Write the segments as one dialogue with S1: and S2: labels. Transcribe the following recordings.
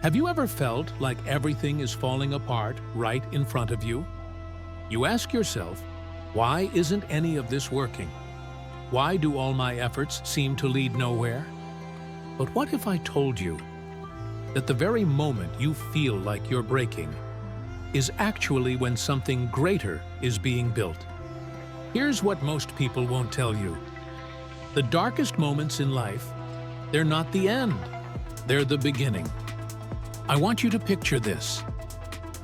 S1: Have you ever felt like everything is falling apart right in front of you? You ask yourself, why isn't any of this working? Why do all my efforts seem to lead nowhere? But what if I told you that the very moment you feel like you're breaking is actually when something greater is being built? Here's what most people won't tell you. The darkest moments in life, they're not the end, they're the beginning. I want you to picture this.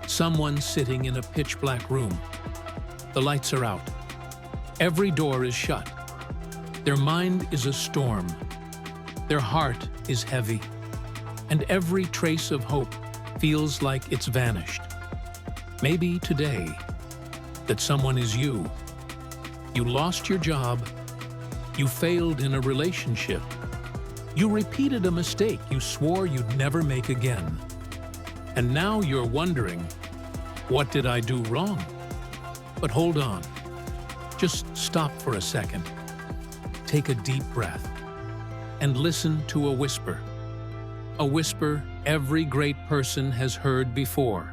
S1: Someone sitting in a pitch-black room. The lights are out. Every door is shut. Their mind is a storm. Their heart is heavy. And every trace of hope feels like it's vanished. Maybe today, that someone is you. You lost your job. You failed in a relationship. You repeated a mistake you swore you'd never make again. And now you're wondering, what did I do wrong? But hold on. Just stop for a second. Take a deep breath and listen to a whisper. A whisper every great person has heard before.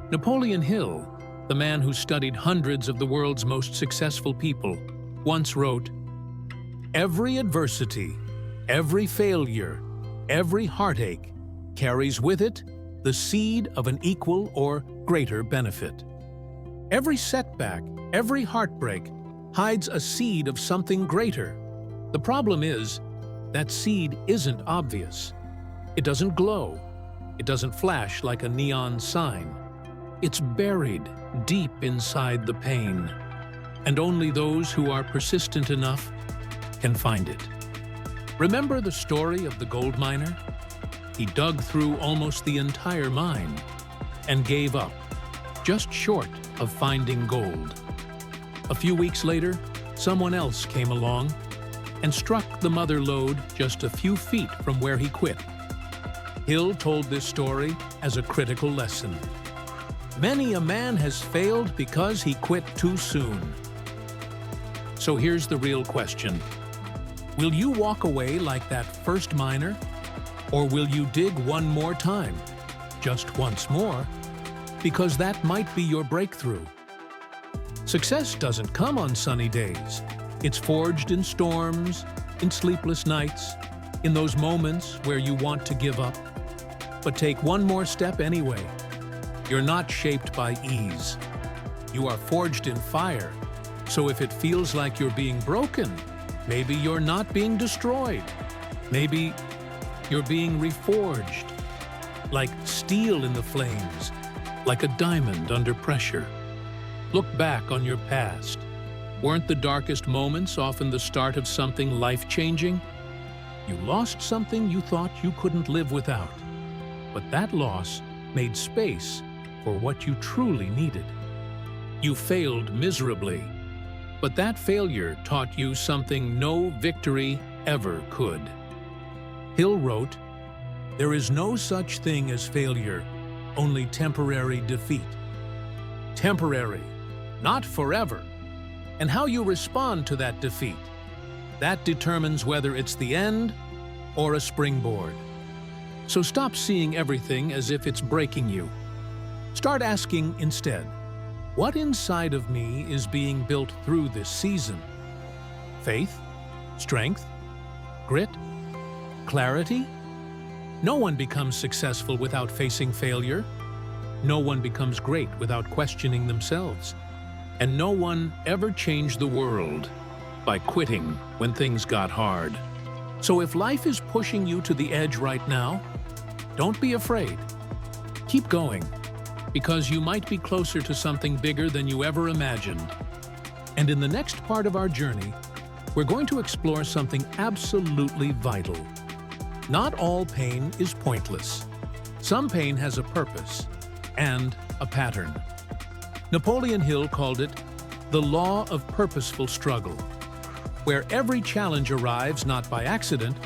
S1: Napoleon Hill, the man who studied hundreds of the world's most successful people, once wrote, "Every adversity, every failure, every heartache carries with it the seed of an equal or greater benefit. Every setback, every heartbreak hides a seed of something greater. The problem is, that seed isn't obvious. It doesn't glow. It doesn't flash like a neon sign. It's buried deep inside the pain, and only those who are persistent enough can find it." Remember the story of the gold miner? He dug through almost the entire mine and gave up, just short of finding gold. A few weeks later, someone else came along and struck the mother lode just a few feet from where he quit. Hill told this story as a critical lesson. Many a man has failed because he quit too soon. So here's the real question. Will you walk away like that first miner? Or will you dig one more time, just once more, because that might be your breakthrough? Success doesn't come on sunny days. It's forged in storms, in sleepless nights, in those moments where you want to give up. But take one more step anyway. You're not shaped by ease. You are forged in fire. So if it feels like you're being broken, maybe you're not being destroyed. Maybe you're being reforged, like steel in the flames, like a diamond under pressure. Look back on your past. Weren't the darkest moments often the start of something life-changing? You lost something you thought you couldn't live without, but that loss made space for what you truly needed. You failed miserably, but that failure taught you something no victory ever could. Hill wrote, "There is no such thing as failure, only temporary defeat." Temporary, not forever. And how you respond to that defeat, that determines whether it's the end or a springboard. So stop seeing everything as if it's breaking you. Start asking instead, what inside of me is being built through this season? Faith? Strength? Grit? Clarity? No one becomes successful without facing failure. No one becomes great without questioning themselves. And no one ever changed the world by quitting when things got hard. So if life is pushing you to the edge right now, don't be afraid. Keep going, because you might be closer to something bigger than you ever imagined. And in the next part of our journey, we're going to explore something absolutely vital. Not all pain is pointless. Some pain has a purpose and a pattern. Napoleon Hill called it the law of purposeful struggle, where every challenge arrives not by accident,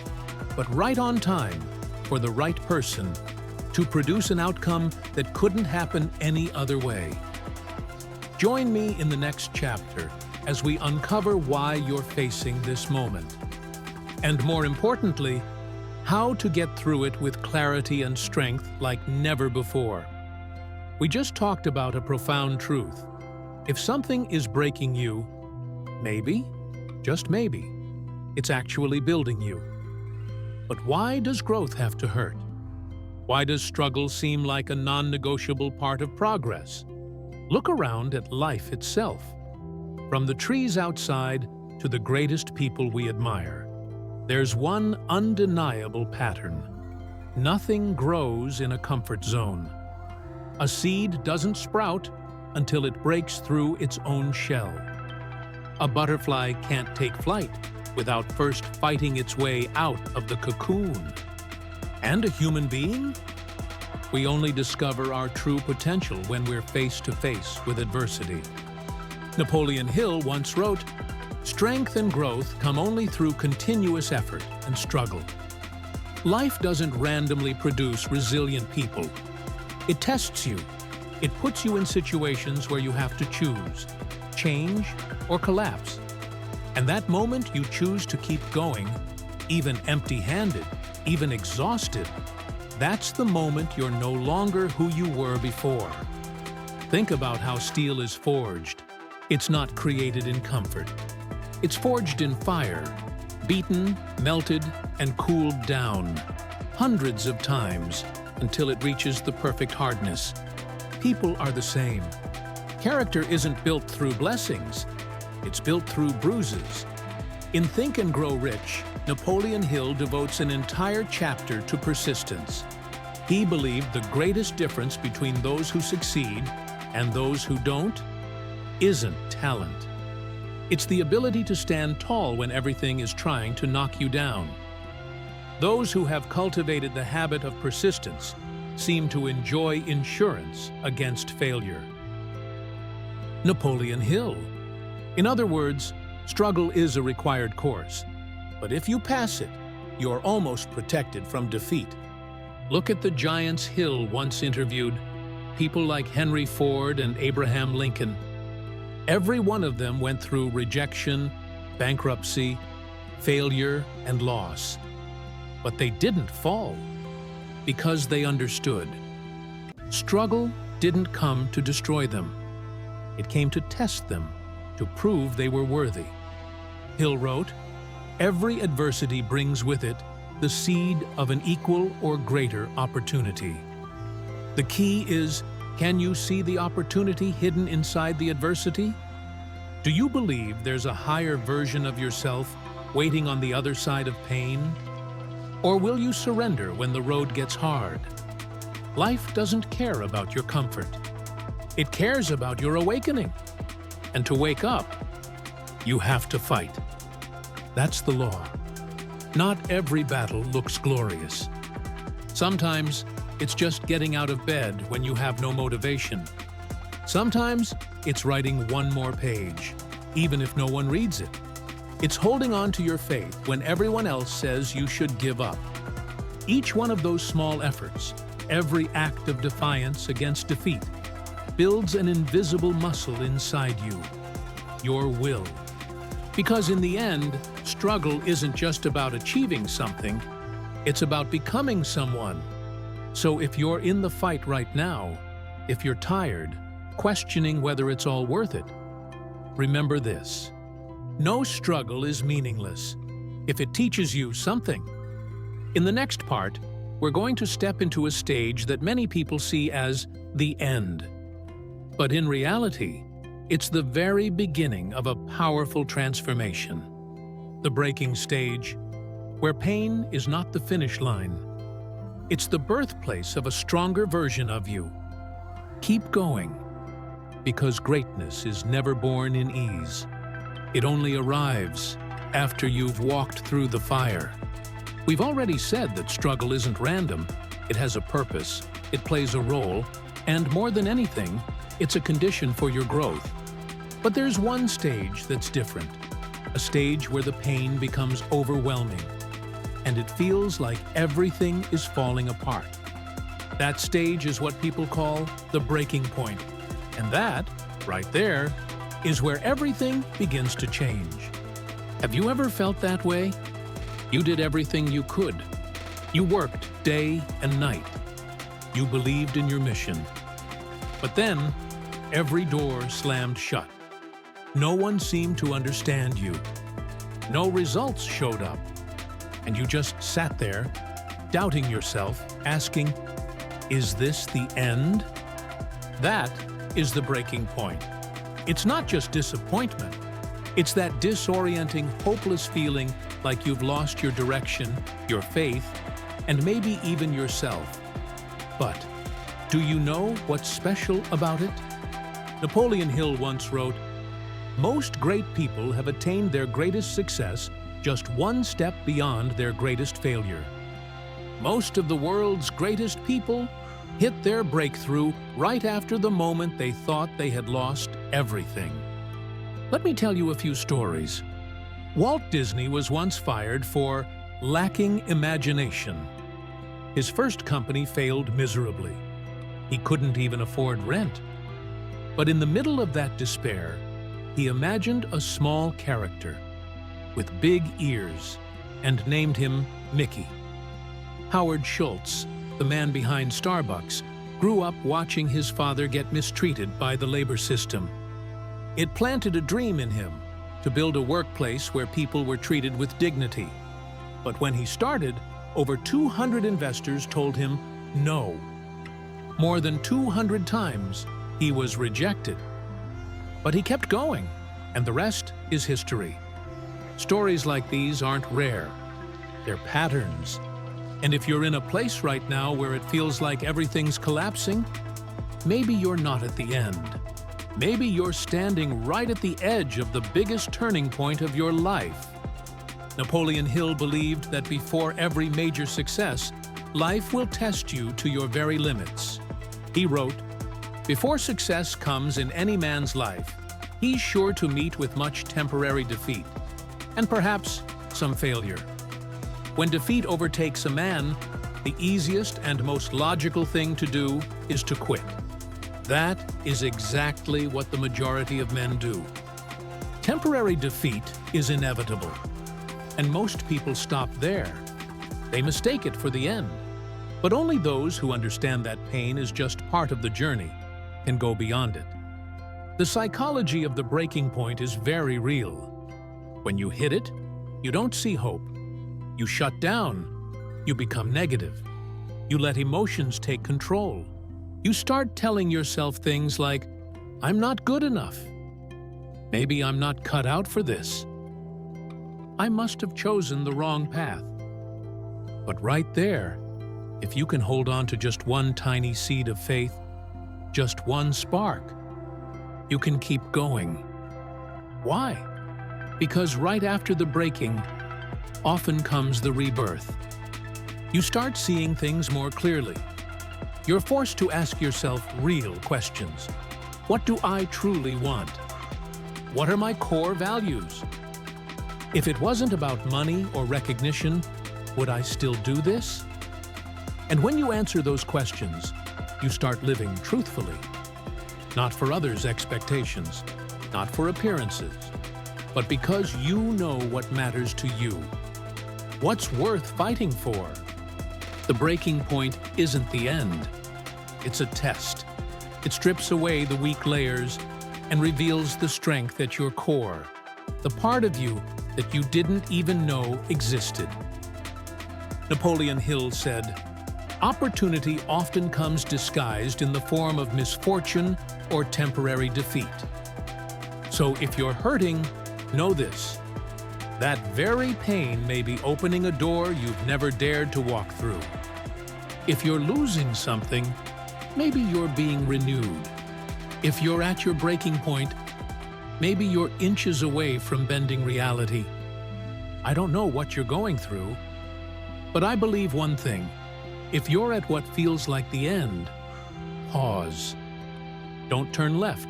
S1: but right on time for the right person to produce an outcome that couldn't happen any other way. Join me in the next chapter as we uncover why you're facing this moment. And more importantly, how to get through it with clarity and strength like never before. We just talked about a profound truth. If something is breaking you, maybe, just maybe, it's actually building you. But why does growth have to hurt? Why does struggle seem like a non-negotiable part of progress? Look around at life itself. From the trees outside to the greatest people we admire, there's one undeniable pattern. Nothing grows in a comfort zone. A seed doesn't sprout until it breaks through its own shell. A butterfly can't take flight without first fighting its way out of the cocoon. And a human being? We only discover our true potential when we're face to face with adversity. Napoleon Hill once wrote, "Strength and growth come only through continuous effort and struggle." Life doesn't randomly produce resilient people. It tests you. It puts you in situations where you have to choose, change, or collapse. And that moment you choose to keep going, even empty-handed, even exhausted, that's the moment you're no longer who you were before. Think about how steel is forged. It's not created in comfort. It's forged in fire, beaten, melted, and cooled down hundreds of times until it reaches the perfect hardness. People are the same. Character isn't built through blessings. It's built through bruises. In Think and Grow Rich, Napoleon Hill devotes an entire chapter to persistence. He believed the greatest difference between those who succeed and those who don't isn't talent. It's the ability to stand tall when everything is trying to knock you down. Those who have cultivated the habit of persistence seem to enjoy insurance against failure. Napoleon Hill. In other words, struggle is a required course, but if you pass it, you're almost protected from defeat. Look at the giants Hill once interviewed, people like Henry Ford and Abraham Lincoln. Every one of them went through rejection, bankruptcy, failure, and loss. But they didn't fall because they understood. Struggle didn't come to destroy them. It came to test them, to prove they were worthy. Hill wrote, "Every adversity brings with it the seed of an equal or greater opportunity." The key is, can you see the opportunity hidden inside the adversity? Do you believe there's a higher version of yourself waiting on the other side of pain? Or will you surrender when the road gets hard? Life doesn't care about your comfort. It cares about your awakening. And to wake up, you have to fight. That's the law. Not every battle looks glorious. Sometimes it's just getting out of bed when you have no motivation. Sometimes it's writing one more page, even if no one reads it. It's holding on to your faith when everyone else says you should give up. Each one of those small efforts, every act of defiance against defeat, builds an invisible muscle inside you, your will. Because in the end, struggle isn't just about achieving something, it's about becoming someone. So if you're in the fight right now, if you're tired, questioning whether it's all worth it, remember this: no struggle is meaningless if it teaches you something. In the next part, we're going to step into a stage that many people see as the end. But in reality, it's the very beginning of a powerful transformation. The breaking stage, where pain is not the finish line. It's the birthplace of a stronger version of you. Keep going, because greatness is never born in ease. It only arrives after you've walked through the fire. We've already said that struggle isn't random. It has a purpose, it plays a role, and more than anything, it's a condition for your growth. But there's one stage that's different, a stage where the pain becomes overwhelming, and it feels like everything is falling apart. That stage is what people call the breaking point, and that, right there, is where everything begins to change. Have you ever felt that way? You did everything you could. You worked day and night. You believed in your mission. But then, every door slammed shut. No one seemed to understand you. No results showed up. And you just sat there, doubting yourself, asking, is this the end? That is the breaking point. It's not just disappointment. It's that disorienting, hopeless feeling like you've lost your direction, your faith, and maybe even yourself. But do you know what's special about it? Napoleon Hill once wrote, "Most great people have attained their greatest success just one step beyond their greatest failure. Most of the world's greatest people hit their breakthrough right after the moment they thought they had lost everything." Let me tell you a few stories. Walt Disney was once fired for lacking imagination. His first company failed miserably. He couldn't even afford rent. But in the middle of that despair, he imagined a small character with big ears and named him Mickey. Howard Schultz, the man behind Starbucks, grew up watching his father get mistreated by the labor system. It planted a dream in him to build a workplace where people were treated with dignity. But when he started, over 200 investors told him no. More than 200 times, he was rejected. But he kept going, and the rest is history. Stories like these aren't rare. They're patterns. And if you're in a place right now where it feels like everything's collapsing, maybe you're not at the end. Maybe you're standing right at the edge of the biggest turning point of your life. Napoleon Hill believed that before every major success, life will test you to your very limits. He wrote, "Before success comes in any man's life, he's sure to meet with much temporary defeat, and perhaps some failure. When defeat overtakes a man, the easiest and most logical thing to do is to quit. That is exactly what the majority of men do. Temporary defeat is inevitable, and most people stop there. They mistake it for the end. But only those who understand that pain is just part of the journey can go beyond it. The psychology of the breaking point is very real. When you hit it, you don't see hope. You shut down. You become negative. You let emotions take control. You start telling yourself things like, "I'm not good enough. Maybe I'm not cut out for this. I must have chosen the wrong path." But right there, if you can hold on to just one tiny seed of faith, just one spark, you can keep going. Why? Because right after the breaking, often comes the rebirth. You start seeing things more clearly. You're forced to ask yourself real questions. What do I truly want? What are my core values? If it wasn't about money or recognition, would I still do this? And when you answer those questions, you start living truthfully. Not for others' expectations, not for appearances, but because you know what matters to you. What's worth fighting for? The breaking point isn't the end. It's a test. It strips away the weak layers and reveals the strength at your core, the part of you that you didn't even know existed. Napoleon Hill said, "Opportunity often comes disguised in the form of misfortune or temporary defeat." So if you're hurting, know this. That very pain may be opening a door you've never dared to walk through. If you're losing something, maybe you're being renewed. If you're at your breaking point, maybe you're inches away from bending reality. I don't know what you're going through, but I believe one thing. If you're at what feels like the end, pause. Don't turn left.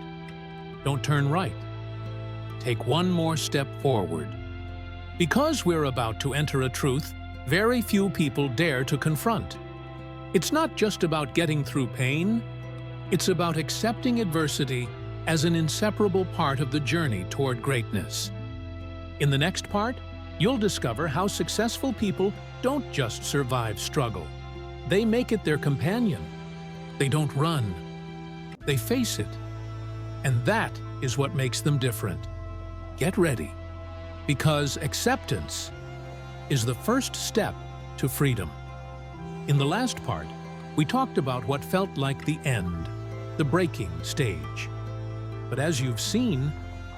S1: Don't turn right. Take one more step forward. Because we're about to enter a truth very few people dare to confront. It's not just about getting through pain, it's about accepting adversity as an inseparable part of the journey toward greatness. In the next part, You'll discover how successful people don't just survive struggle. They make it their companion. They don't run. They face it. And that is what makes them different. Get ready, because acceptance is the first step to freedom. In the last part, we talked about what felt like the end, the breaking stage. But as you've seen,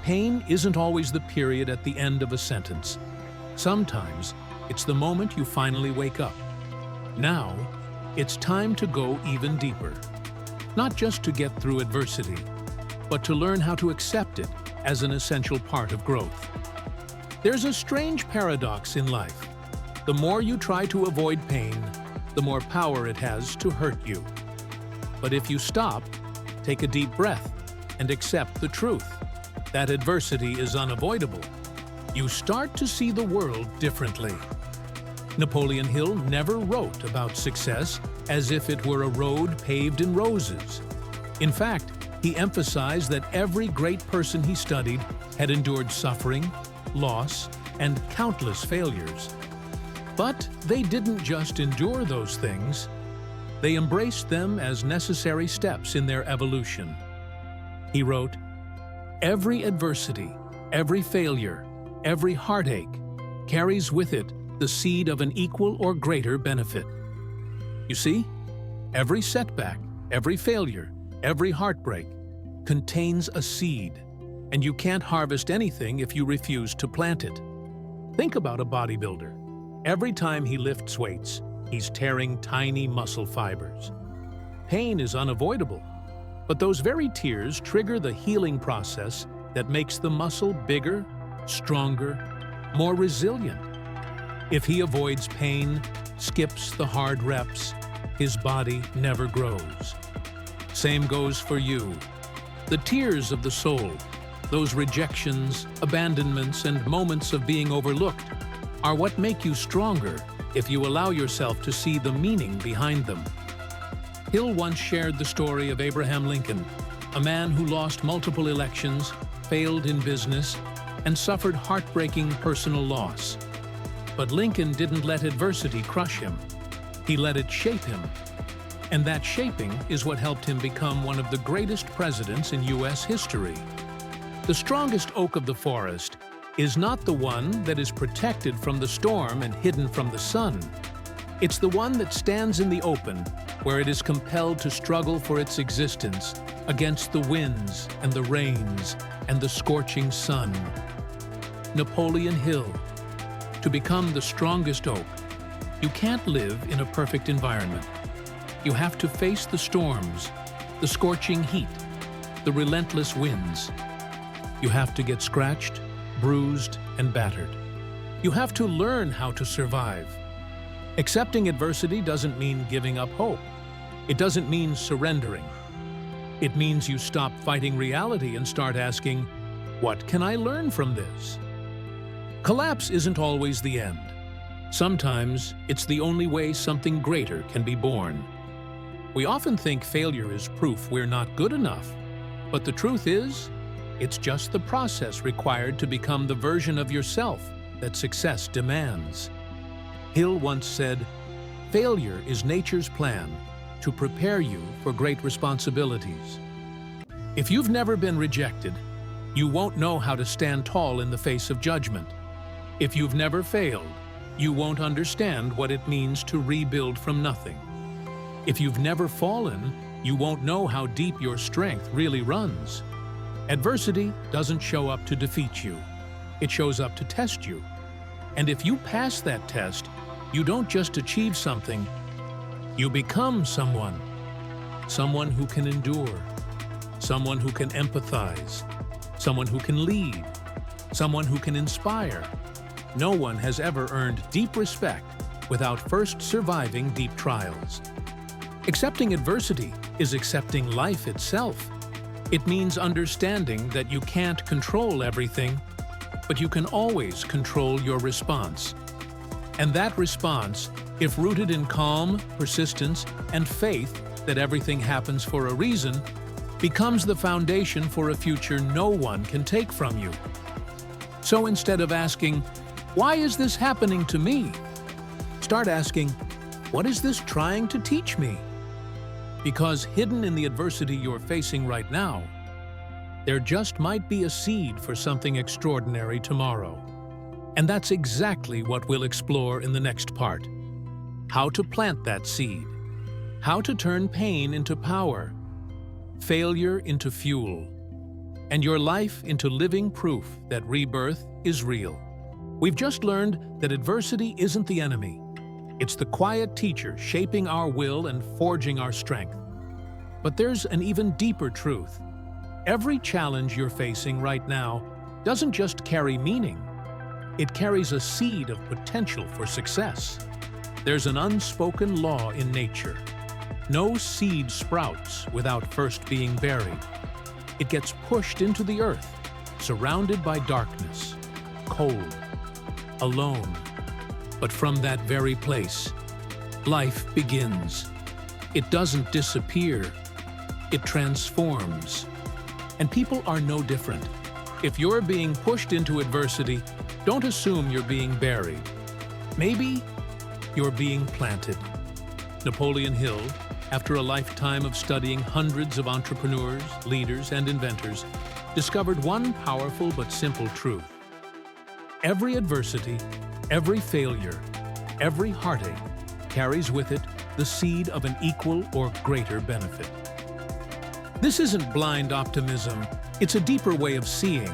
S1: pain isn't always the period at the end of a sentence. Sometimes it's the moment you finally wake up. Now, it's time to go even deeper. Not just to get through adversity, but to learn how to accept it as an essential part of growth. There's a strange paradox in life. The more you try to avoid pain, the more power it has to hurt you. But if you stop, take a deep breath, and accept the truth that adversity is unavoidable, you start to see the world differently. Napoleon Hill never wrote about success as if it were a road paved in roses. In fact, he emphasized that every great person he studied had endured suffering, loss, and countless failures. But they didn't just endure those things. They embraced them as necessary steps in their evolution. He wrote, "Every adversity, every failure, every heartache carries with it the seed of an equal or greater benefit." You see, every setback, every failure, every heartbreak contains a seed, and you can't harvest anything if you refuse to plant it. Think about a bodybuilder. Every time he lifts weights, he's tearing tiny muscle fibers. Pain is unavoidable, but those very tears trigger the healing process that makes the muscle bigger, stronger, more resilient. If he avoids pain, skips the hard reps, his body never grows. Same goes for you. The tears of the soul, those rejections, abandonments, and moments of being overlooked, are what make you stronger if you allow yourself to see the meaning behind them. Hill once shared the story of Abraham Lincoln, a man who lost multiple elections, failed in business, and suffered heartbreaking personal loss. But Lincoln didn't let adversity crush him. He let it shape him. And that shaping is what helped him become one of the greatest presidents in U.S. history. The strongest oak of the forest is not the one that is protected from the storm and hidden from the sun. It's the one that stands in the open, where it is compelled to struggle for its existence against the winds and the rains and the scorching sun. Napoleon Hill. To become the strongest oak, you can't live in a perfect environment. You have to face the storms, the scorching heat, the relentless winds. You have to get scratched, bruised, and battered. You have to learn how to survive. Accepting adversity doesn't mean giving up hope. It doesn't mean surrendering. It means you stop fighting reality and start asking, what can I learn from this? Collapse isn't always the end. Sometimes it's the only way something greater can be born. We often think failure is proof we're not good enough, but the truth is, it's just the process required to become the version of yourself that success demands. Hill once said, "Failure is nature's plan to prepare you for great responsibilities." If you've never been rejected, you won't know how to stand tall in the face of judgment. If you've never failed, you won't understand what it means to rebuild from nothing. If you've never fallen, you won't know how deep your strength really runs. Adversity doesn't show up to defeat you. It shows up to test you. And if you pass that test, you don't just achieve something, you become someone. Someone who can endure. Someone who can empathize. Someone who can lead. Someone who can inspire. No one has ever earned deep respect without first surviving deep trials. Accepting adversity is accepting life itself. It means understanding that you can't control everything, but you can always control your response. And that response, if rooted in calm, persistence, and faith that everything happens for a reason, becomes the foundation for a future no one can take from you. So instead of asking, Why is this happening to me? Start asking, what is this trying to teach me? Because hidden in the adversity you're facing right now, there just might be a seed for something extraordinary tomorrow. And that's exactly what we'll explore in the next part. How to plant that seed. How to turn pain into power, failure into fuel, and your life into living proof that rebirth is real. We've just learned that adversity isn't the enemy. It's the quiet teacher shaping our will and forging our strength. But there's an even deeper truth. Every challenge you're facing right now doesn't just carry meaning. It carries a seed of potential for success. There's an unspoken law in nature. No seed sprouts without first being buried. It gets pushed into the earth, surrounded by darkness, cold, alone. But from that very place, life begins. It doesn't disappear. It transforms. And people are no different. If you're being pushed into adversity, don't assume you're being buried. Maybe you're being planted. Napoleon Hill, after a lifetime of studying hundreds of entrepreneurs, leaders, and inventors, discovered one powerful but simple truth. Every adversity, every failure, every heartache carries with it the seed of an equal or greater benefit. This isn't blind optimism, it's a deeper way of seeing.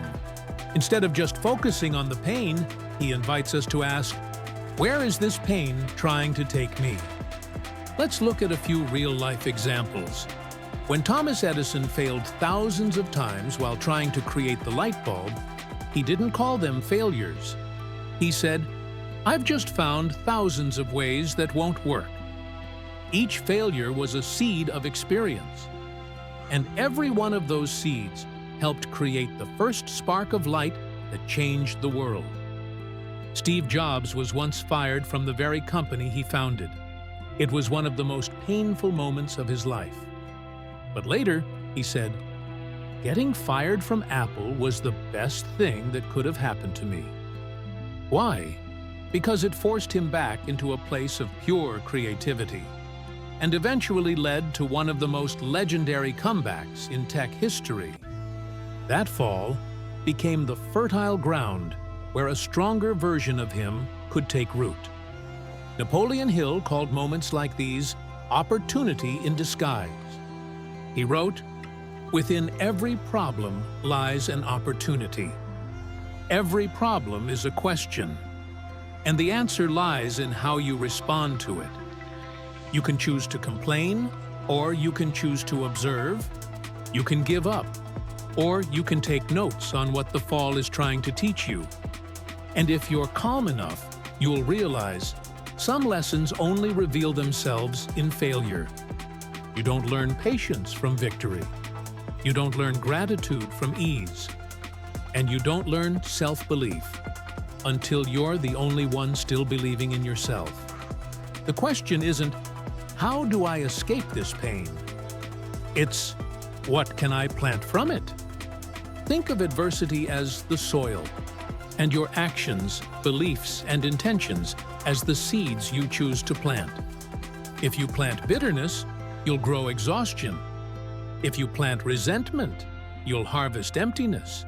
S1: Instead of just focusing on the pain, he invites us to ask, where is this pain trying to take me? Let's look at a few real-life examples. When Thomas Edison failed thousands of times while trying to create the light bulb, he didn't call them failures. He said, I've just found thousands of ways that won't work. Each failure was a seed of experience. And every one of those seeds helped create the first spark of light that changed the world. Steve Jobs was once fired from the very company he founded. It was one of the most painful moments of his life. But later, he said, getting fired from Apple was the best thing that could have happened to me. Why? Because it forced him back into a place of pure creativity, and eventually led to one of the most legendary comebacks in tech history. That fall became the fertile ground where a stronger version of him could take root. Napoleon Hill called moments like these opportunity in disguise. He wrote, within every problem lies an opportunity. Every problem is a question, and the answer lies in how you respond to it. You can choose to complain, or you can choose to observe. You can give up, or you can take notes on what the fall is trying to teach you. And if you're calm enough, you'll realize some lessons only reveal themselves in failure. You don't learn patience from victory. You don't learn gratitude from ease. And you don't learn self-belief until you're the only one still believing in yourself. The question isn't, how do I escape this pain? It's, what can I plant from it? Think of adversity as the soil, and your actions, beliefs, and intentions as the seeds you choose to plant. If you plant bitterness, you'll grow exhaustion. If you plant resentment, you'll harvest emptiness.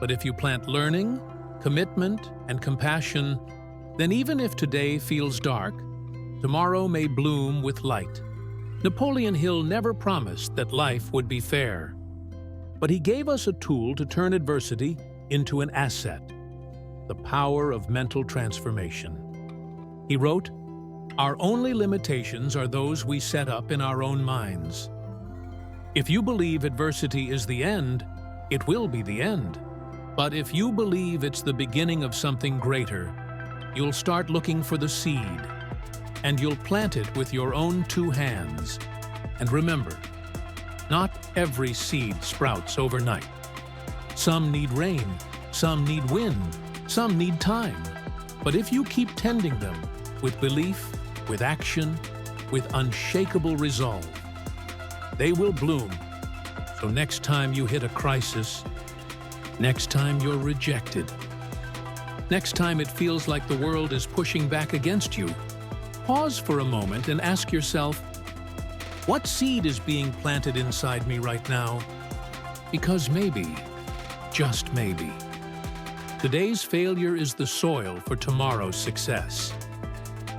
S1: But if you plant learning, commitment, and compassion, then even if today feels dark, tomorrow may bloom with light. Napoleon Hill never promised that life would be fair, but he gave us a tool to turn adversity into an asset, the power of mental transformation. He wrote, our only limitations are those we set up in our own minds. If you believe adversity is the end, it will be the end. But if you believe it's the beginning of something greater, you'll start looking for the seed, and you'll plant it with your own two hands. And remember, not every seed sprouts overnight. Some need rain, some need wind, some need time. But if you keep tending them with belief, with action, with unshakable resolve, they will bloom. So next time you hit a crisis, next time you're rejected, Next time it feels like the world is pushing back against you, pause for a moment and ask yourself, what seed is being planted inside me right now? Because maybe, just maybe, today's failure is the soil for tomorrow's success.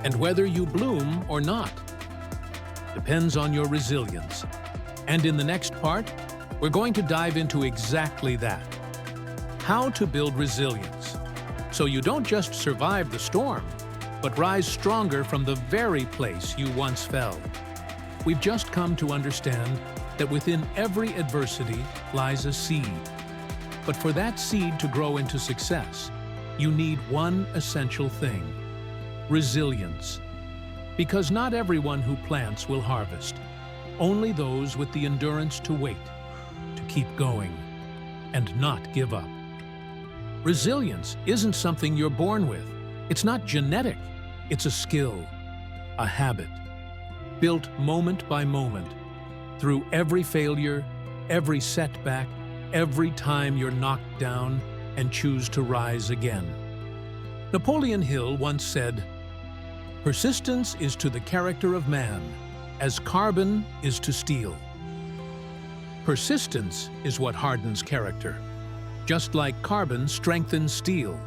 S1: And whether you bloom or not depends on your resilience. And in the next part, we're going to dive into exactly that. How to build resilience, so you don't just survive the storm, but rise stronger from the very place you once fell. We've just come to understand that within every adversity lies a seed. But for that seed to grow into success, you need one essential thing: resilience. Because not everyone who plants will harvest. Only those with the endurance to wait, to keep going, and not give up. Resilience isn't something you're born with. It's not genetic. It's a skill, a habit, built moment by moment, through every failure, every setback, every time you're knocked down and choose to rise again. Napoleon Hill once said, "Persistence is to the character of man as carbon is to steel." Persistence is what hardens character, just like carbon strengthens steel.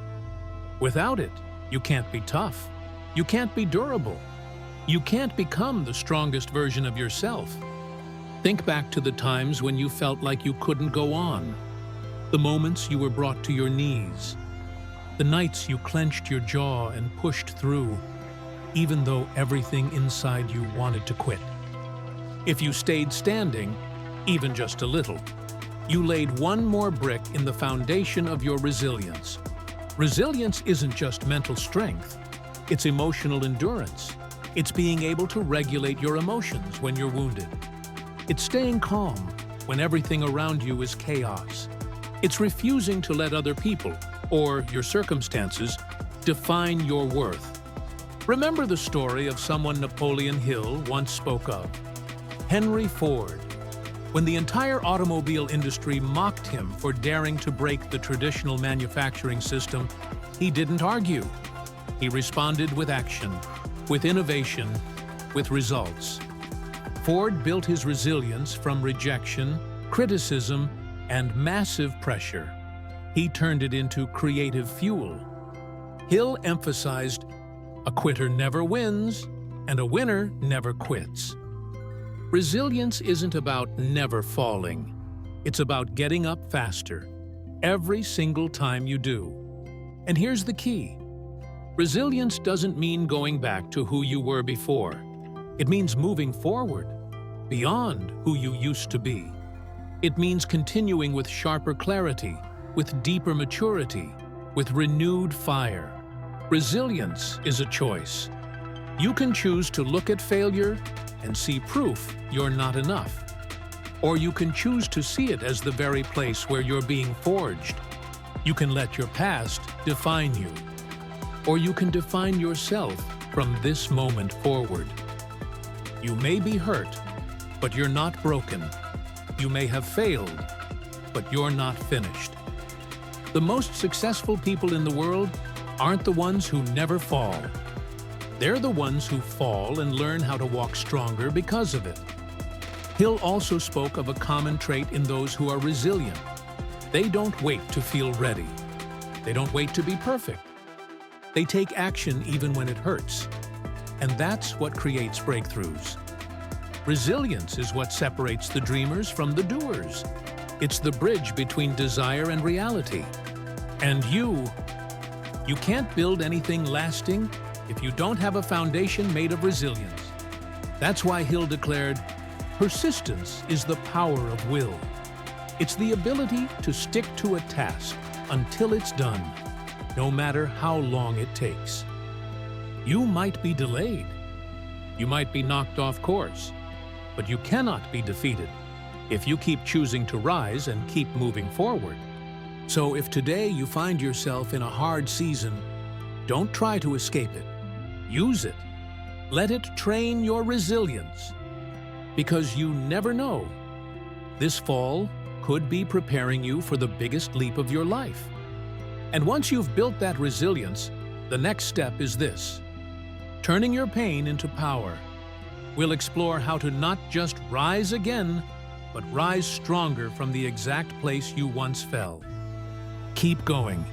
S1: Without it, you can't be tough. You can't be durable. You can't become the strongest version of yourself. Think back to the times when you felt like you couldn't go on, the moments you were brought to your knees, the nights you clenched your jaw and pushed through, even though everything inside you wanted to quit. If you stayed standing, even just a little, you laid one more brick in the foundation of your resilience. Resilience isn't just mental strength, it's emotional endurance. It's being able to regulate your emotions when you're wounded. It's staying calm when everything around you is chaos. It's refusing to let other people, or your circumstances, define your worth. Remember the story of someone Napoleon Hill once spoke of, Henry Ford. When the entire automobile industry mocked him for daring to break the traditional manufacturing system, he didn't argue. He responded with action, with innovation, with results. Ford built his resilience from rejection, criticism, and massive pressure. He turned it into creative fuel. Hill emphasized, "A quitter never wins, and a winner never quits." Resilience isn't about never falling. It's about getting up faster, every single time you do. And here's the key. Resilience doesn't mean going back to who you were before. It means moving forward, beyond who you used to be. It means continuing with sharper clarity, with deeper maturity, with renewed fire. Resilience is a choice. You can choose to look at failure and see proof you're not enough. Or you can choose to see it as the very place where you're being forged. You can let your past define you. Or you can define yourself from this moment forward. You may be hurt, but you're not broken. You may have failed, but you're not finished. The most successful people in the world aren't the ones who never fall. They're the ones who fall and learn how to walk stronger because of it. Hill also spoke of a common trait in those who are resilient. They don't wait to feel ready. They don't wait to be perfect. They take action even when it hurts. And that's what creates breakthroughs. Resilience is what separates the dreamers from the doers. It's the bridge between desire and reality. And you can't build anything lasting if you don't have a foundation made of resilience. That's why Hill declared, "Persistence is the power of will." It's the ability to stick to a task until it's done, no matter how long it takes. You might be delayed. You might be knocked off course, but you cannot be defeated if you keep choosing to rise and keep moving forward. So if today you find yourself in a hard season, don't try to escape it. Use it. Let it train your resilience. Because you never know. This fall could be preparing you for the biggest leap of your life. And once you've built that resilience, the next step is this: turning your pain into power. We'll explore how to not just rise again, but rise stronger from the exact place you once fell. Keep going,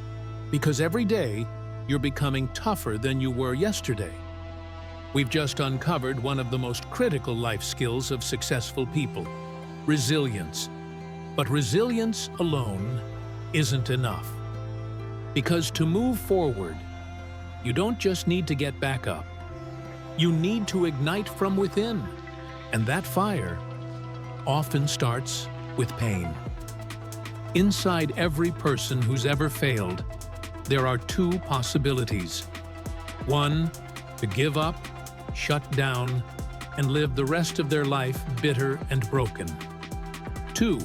S1: because every day you're becoming tougher than you were yesterday. We've just uncovered one of the most critical life skills of successful people: resilience. But resilience alone isn't enough. Because to move forward, you don't just need to get back up. You need to ignite from within, and that fire often starts with pain. Inside every person who's ever failed, there are two possibilities. One, to give up, shut down, and live the rest of their life bitter and broken. Two,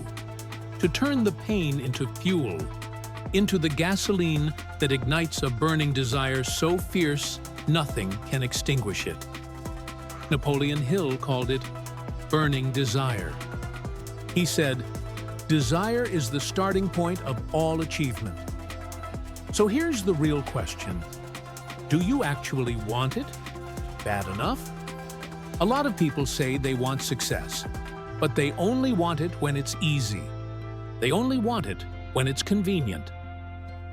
S1: to turn the pain into fuel, into the gasoline that ignites a burning desire so fierce nothing can extinguish it. Napoleon Hill called it burning desire. He said, "Desire is the starting point of all achievement." So here's the real question. Do you actually want it? Bad enough? A lot of people say they want success, but they only want it when it's easy. They only want it when it's convenient.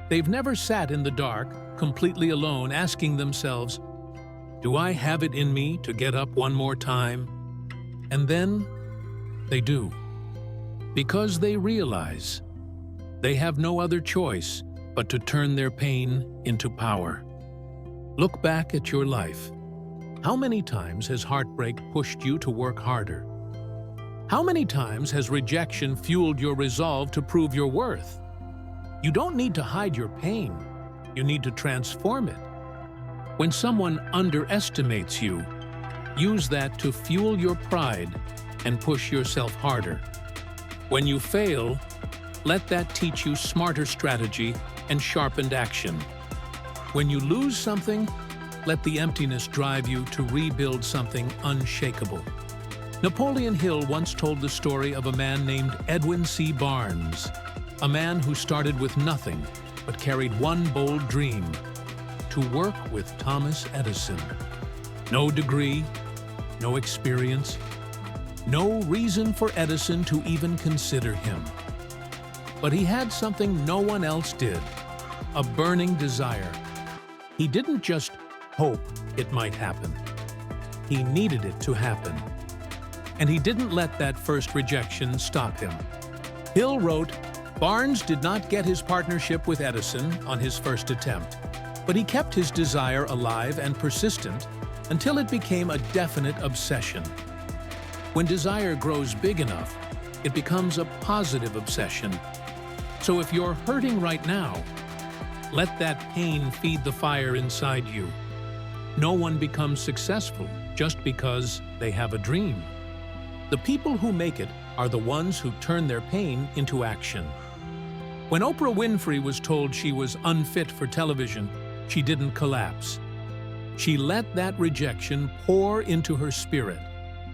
S1: They've never sat in the dark, completely alone, asking themselves, "Do I have it in me to get up one more time?" And then they do. Because they realize they have no other choice but to turn their pain into power. Look back at your life. How many times has heartbreak pushed you to work harder? How many times has rejection fueled your resolve to prove your worth? You don't need to hide your pain. You need to transform it. When someone underestimates you, use that to fuel your pride and push yourself harder. When you fail, let that teach you smarter strategy and sharpened action. When you lose something, let the emptiness drive you to rebuild something unshakable. Napoleon Hill once told the story of a man named Edwin C. Barnes, a man who started with nothing but carried one bold dream: to work with Thomas Edison. No degree, no experience, no reason for Edison to even consider him. But he had something no one else did: a burning desire. He didn't just hope it might happen. He needed it to happen. And he didn't let that first rejection stop him. Hill wrote, "Barnes did not get his partnership with Edison on his first attempt, but he kept his desire alive and persistent until it became a definite obsession. When desire grows big enough, it becomes a positive obsession. So if you're hurting right now, let that pain feed the fire inside you. No one becomes successful just because they have a dream. The people who make it are the ones who turn their pain into action." When Oprah Winfrey was told she was unfit for television, she didn't collapse. She let that rejection pour into her spirit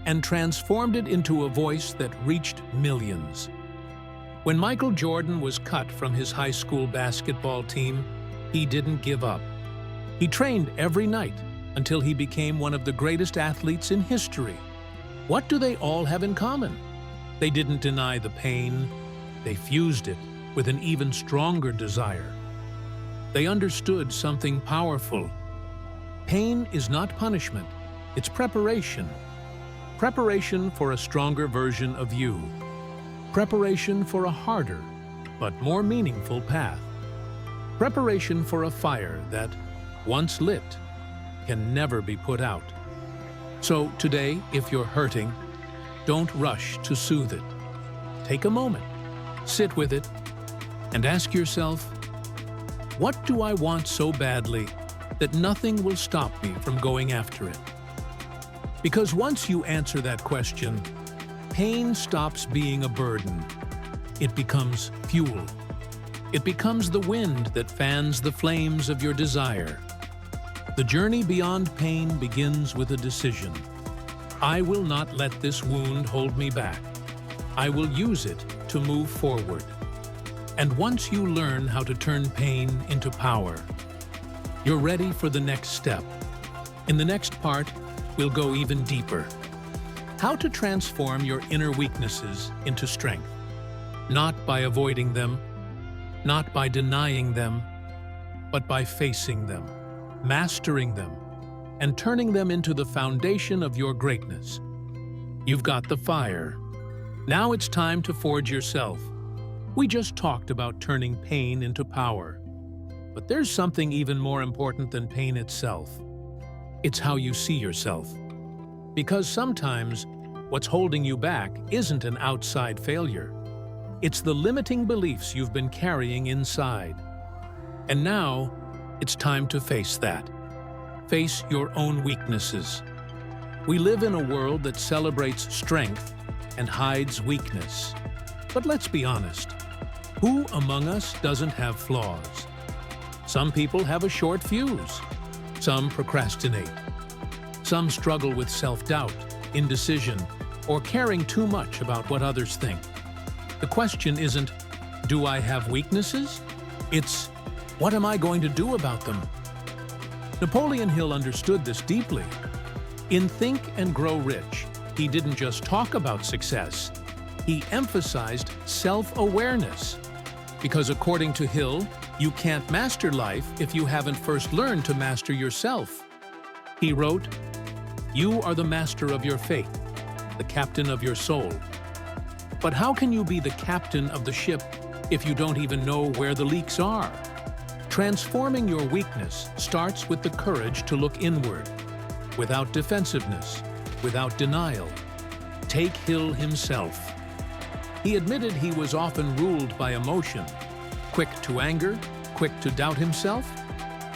S1: and transformed it into a voice that reached millions. When Michael Jordan was cut from his high school basketball team, he didn't give up. He trained every night until he became one of the greatest athletes in history. What do they all have in common? They didn't deny the pain. They fused it with an even stronger desire. They understood something powerful. Pain is not punishment, it's preparation. Preparation for a stronger version of you. Preparation for a harder, but more meaningful path. Preparation for a fire that, once lit, can never be put out. So today, if you're hurting, don't rush to soothe it. Take a moment, sit with it, and ask yourself, what do I want so badly that nothing will stop me from going after it? Because once you answer that question, pain stops being a burden. It becomes fuel. It becomes the wind that fans the flames of your desire. The journey beyond pain begins with a decision. I will not let this wound hold me back. I will use it to move forward. And once you learn how to turn pain into power, you're ready for the next step. In the next part, we'll go even deeper. How to transform your inner weaknesses into strength. Not by avoiding them, not by denying them, but by facing them, mastering them, and turning them into the foundation of your greatness. You've got the fire. Now it's time to forge yourself. We just talked about turning pain into power. But there's something even more important than pain itself. It's how you see yourself. Because sometimes, what's holding you back isn't an outside failure. It's the limiting beliefs you've been carrying inside. And now, it's time to face that. Face your own weaknesses. We live in a world that celebrates strength and hides weakness. But let's be honest. Who among us doesn't have flaws? Some people have a short fuse. Some procrastinate. Some struggle with self-doubt, indecision, or caring too much about what others think. The question isn't, do I have weaknesses? It's, what am I going to do about them? Napoleon Hill understood this deeply. In Think and Grow Rich, he didn't just talk about success. He emphasized self-awareness. Because according to Hill, you can't master life if you haven't first learned to master yourself. He wrote, "You are the master of your fate, the captain of your soul." But how can you be the captain of the ship if you don't even know where the leaks are? Transforming your weakness starts with the courage to look inward, without defensiveness, without denial. Take Hill himself. He admitted he was often ruled by emotion, quick to anger, quick to doubt himself.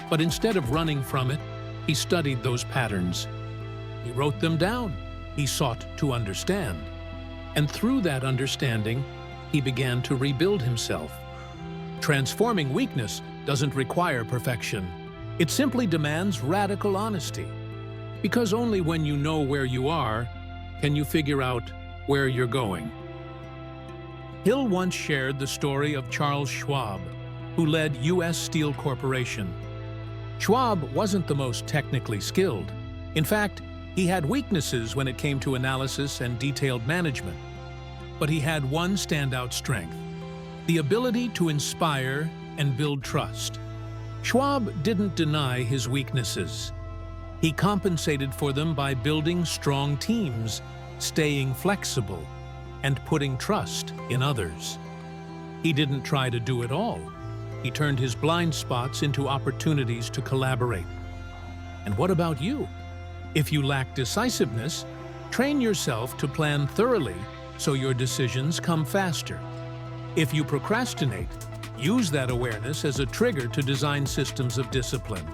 S1: But instead of running from it, he studied those patterns. He wrote them down. He sought to understand. And through that understanding, he began to rebuild himself. Transforming weakness doesn't require perfection. It simply demands radical honesty. Because only when you know where you are, can you figure out where you're going. Hill once shared the story of Charles Schwab, who led U.S. Steel Corporation. Schwab wasn't the most technically skilled. In fact, he had weaknesses when it came to analysis and detailed management. But he had one standout strength: the ability to inspire and build trust. Schwab didn't deny his weaknesses. He compensated for them by building strong teams, staying flexible, and putting trust in others. He didn't try to do it all. He turned his blind spots into opportunities to collaborate. And what about you? If you lack decisiveness, train yourself to plan thoroughly so your decisions come faster. If you procrastinate, use that awareness as a trigger to design systems of discipline.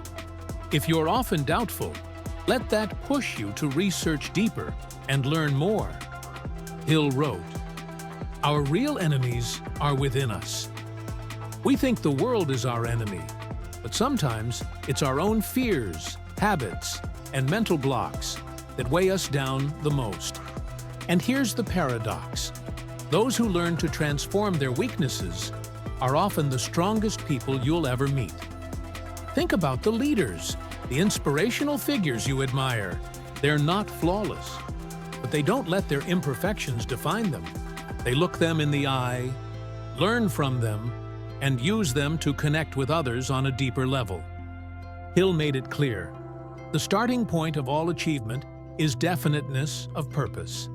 S1: If you're often doubtful, let that push you to research deeper and learn more. Hill wrote, "Our real enemies are within us." We think the world is our enemy, but sometimes it's our own fears, habits, and mental blocks that weigh us down the most. And here's the paradox. Those who learn to transform their weaknesses are often the strongest people you'll ever meet. Think about the leaders, the inspirational figures you admire. They're not flawless, but they don't let their imperfections define them. They look them in the eye, learn from them, and use them to connect with others on a deeper level. Hill made it clear, the starting point of all achievement is definiteness of purpose.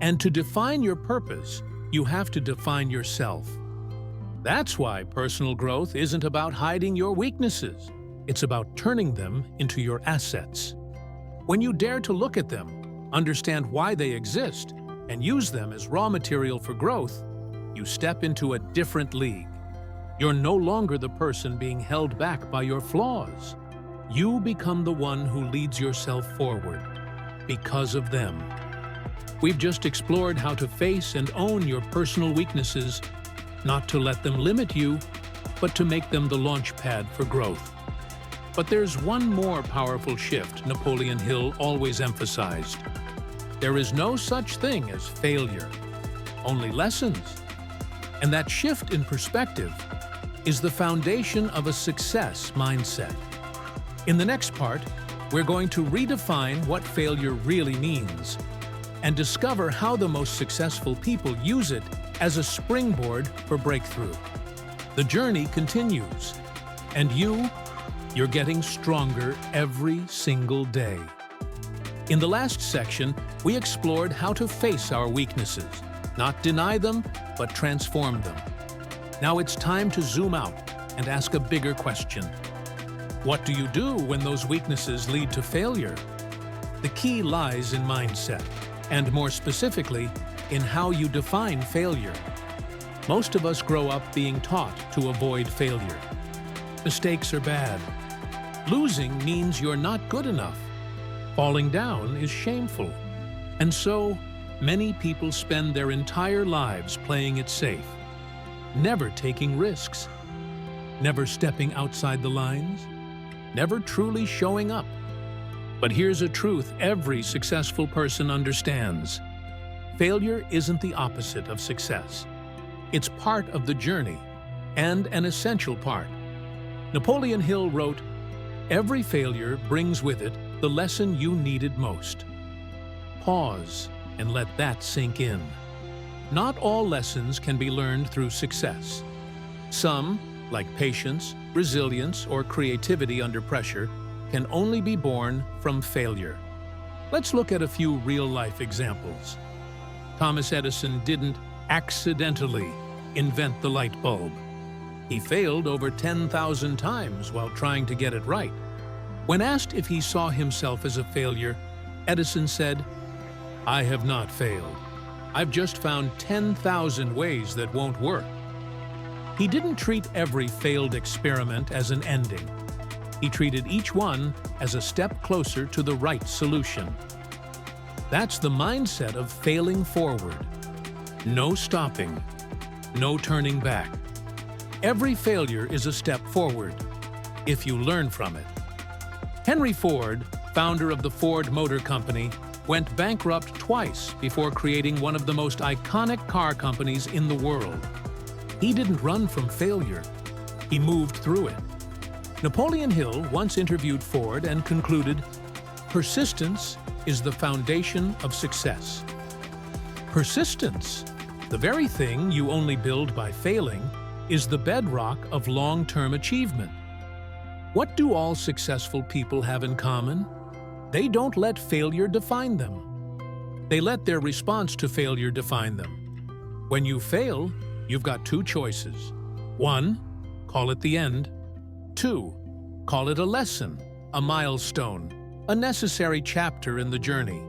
S1: And to define your purpose, you have to define yourself. That's why personal growth isn't about hiding your weaknesses. It's about turning them into your assets. When you dare to look at them, understand why they exist, and use them as raw material for growth, you step into a different league. You're no longer the person being held back by your flaws. You become the one who leads yourself forward because of them. We've just explored how to face and own your personal weaknesses, not to let them limit you, but to make them the launch pad for growth. But there's one more powerful shift Napoleon Hill always emphasized. There is no such thing as failure, only lessons. And that shift in perspective is the foundation of a success mindset. In the next part, we're going to redefine what failure really means and discover how the most successful people use it as a springboard for breakthrough. The journey continues, and you're getting stronger every single day. In the last section, we explored how to face our weaknesses, not deny them, but transform them. Now it's time to zoom out and ask a bigger question. What do you do when those weaknesses lead to failure? The key lies in mindset, and more specifically, in how you define failure. Most of us grow up being taught to avoid failure. Mistakes are bad. Losing means you're not good enough. Falling down is shameful. And so, many people spend their entire lives playing it safe, never taking risks, never stepping outside the lines, never truly showing up. But here's a truth every successful person understands. Failure isn't the opposite of success. It's part of the journey, and an essential part. Napoleon Hill wrote, "Every failure brings with it the lesson you needed most." Pause and let that sink in. Not all lessons can be learned through success. Some, like patience, resilience, or creativity under pressure, can only be born from failure. Let's look at a few real-life examples. Thomas Edison didn't accidentally invent the light bulb. He failed over 10,000 times while trying to get it right. When asked if he saw himself as a failure, Edison said, "I have not failed. I've just found 10,000 ways that won't work." He didn't treat every failed experiment as an ending. He treated each one as a step closer to the right solution. That's the mindset of failing forward. No stopping, no turning back. Every failure is a step forward, if you learn from it. Henry Ford, founder of the Ford Motor Company, went bankrupt twice before creating one of the most iconic car companies in the world. He didn't run from failure. He moved through it. Napoleon Hill once interviewed Ford and concluded, "Persistence is the foundation of success." Persistence, the very thing you only build by failing, is the bedrock of long-term achievement. What do all successful people have in common? They don't let failure define them. They let their response to failure define them. When you fail, you've got two choices. 1, call it the end. 2, call it a lesson, a milestone, a necessary chapter in the journey.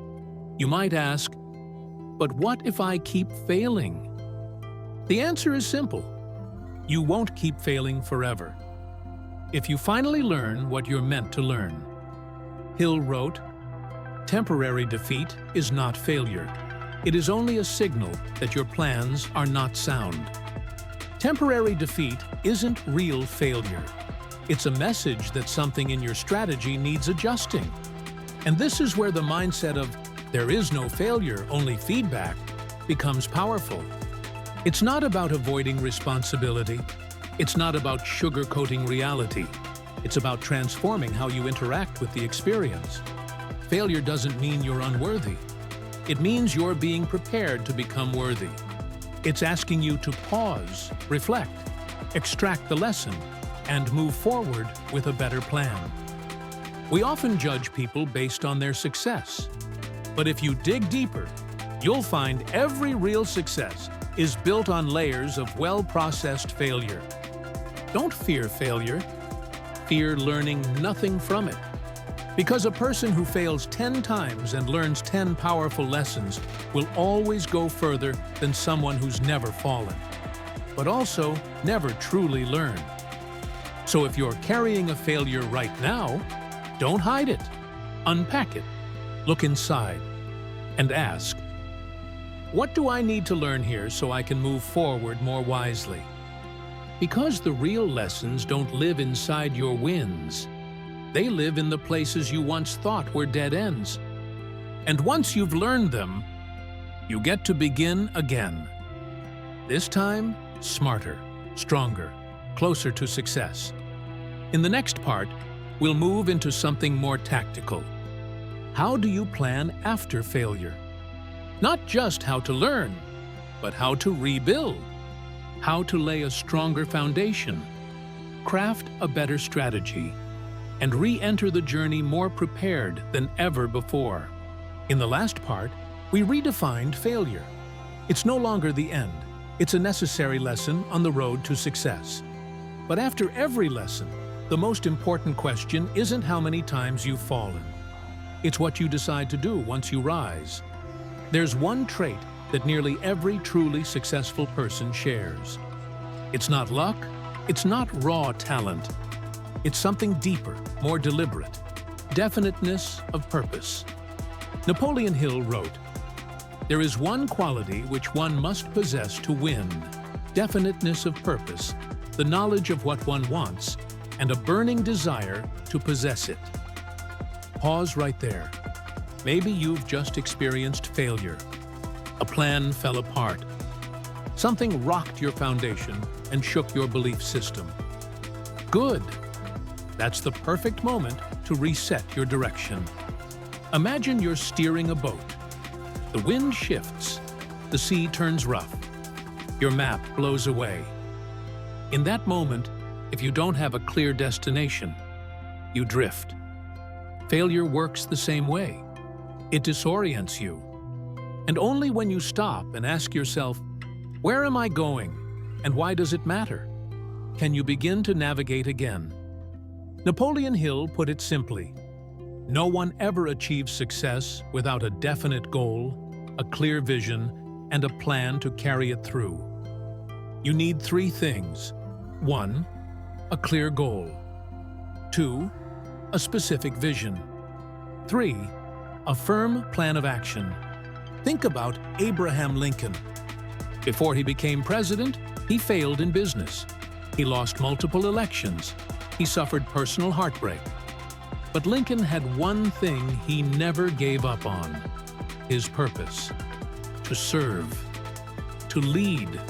S1: You might ask, but what if I keep failing? The answer is simple. You won't keep failing forever. If you finally learn what you're meant to learn. Hill wrote, "Temporary defeat is not failure. It is only a signal that your plans are not sound." Temporary defeat isn't real failure. It's a message that something in your strategy needs adjusting. And this is where the mindset of "there is no failure, only feedback" becomes powerful. It's not about avoiding responsibility. It's not about sugarcoating reality. It's about transforming how you interact with the experience. Failure doesn't mean you're unworthy. It means you're being prepared to become worthy. It's asking you to pause, reflect, extract the lesson, and move forward with a better plan. We often judge people based on their success. But if you dig deeper, you'll find every real success is built on layers of well-processed failure. Don't fear failure. Fear learning nothing from it. Because a person who fails 10 times and learns 10 powerful lessons will always go further than someone who's never fallen, but also never truly learned. So if you're carrying a failure right now, don't hide it. Unpack it. Look inside and ask, what do I need to learn here so I can move forward more wisely? Because the real lessons don't live inside your wins. They live in the places you once thought were dead ends. And once you've learned them, you get to begin again. This time, smarter, stronger, closer to success. In the next part, we'll move into something more tactical. How do you plan after failure? Not just how to learn, but how to rebuild, how to lay a stronger foundation, craft a better strategy, and re-enter the journey more prepared than ever before. In the last part, we redefined failure. It's no longer the end. It's a necessary lesson on the road to success. But after every lesson, the most important question isn't how many times you've fallen. It's what you decide to do once you rise. There's one trait that nearly every truly successful person shares. It's not luck, it's not raw talent. It's something deeper, more deliberate. Definiteness of purpose. Napoleon Hill wrote, "There is one quality which one must possess to win: definiteness of purpose, the knowledge of what one wants, and a burning desire to possess it." Pause right there. Maybe you've just experienced failure. A plan fell apart. Something rocked your foundation and shook your belief system. Good. That's the perfect moment to reset your direction. Imagine you're steering a boat. The wind shifts. The sea turns rough. Your map blows away. In that moment, if you don't have a clear destination, you drift. Failure works the same way. It disorients you. And only when you stop and ask yourself, "Where am I going, and why does it matter?" can you begin to navigate again. Napoleon Hill put it simply, "No one ever achieves success without a definite goal, a clear vision, and a plan to carry it through." You need three things. 1. A clear goal. 2. A specific vision. 3. A firm plan of action. Think about Abraham Lincoln. Before he became president, he failed in business. He lost multiple elections. He suffered personal heartbreak. But Lincoln had one thing he never gave up on: his purpose. To serve, to lead,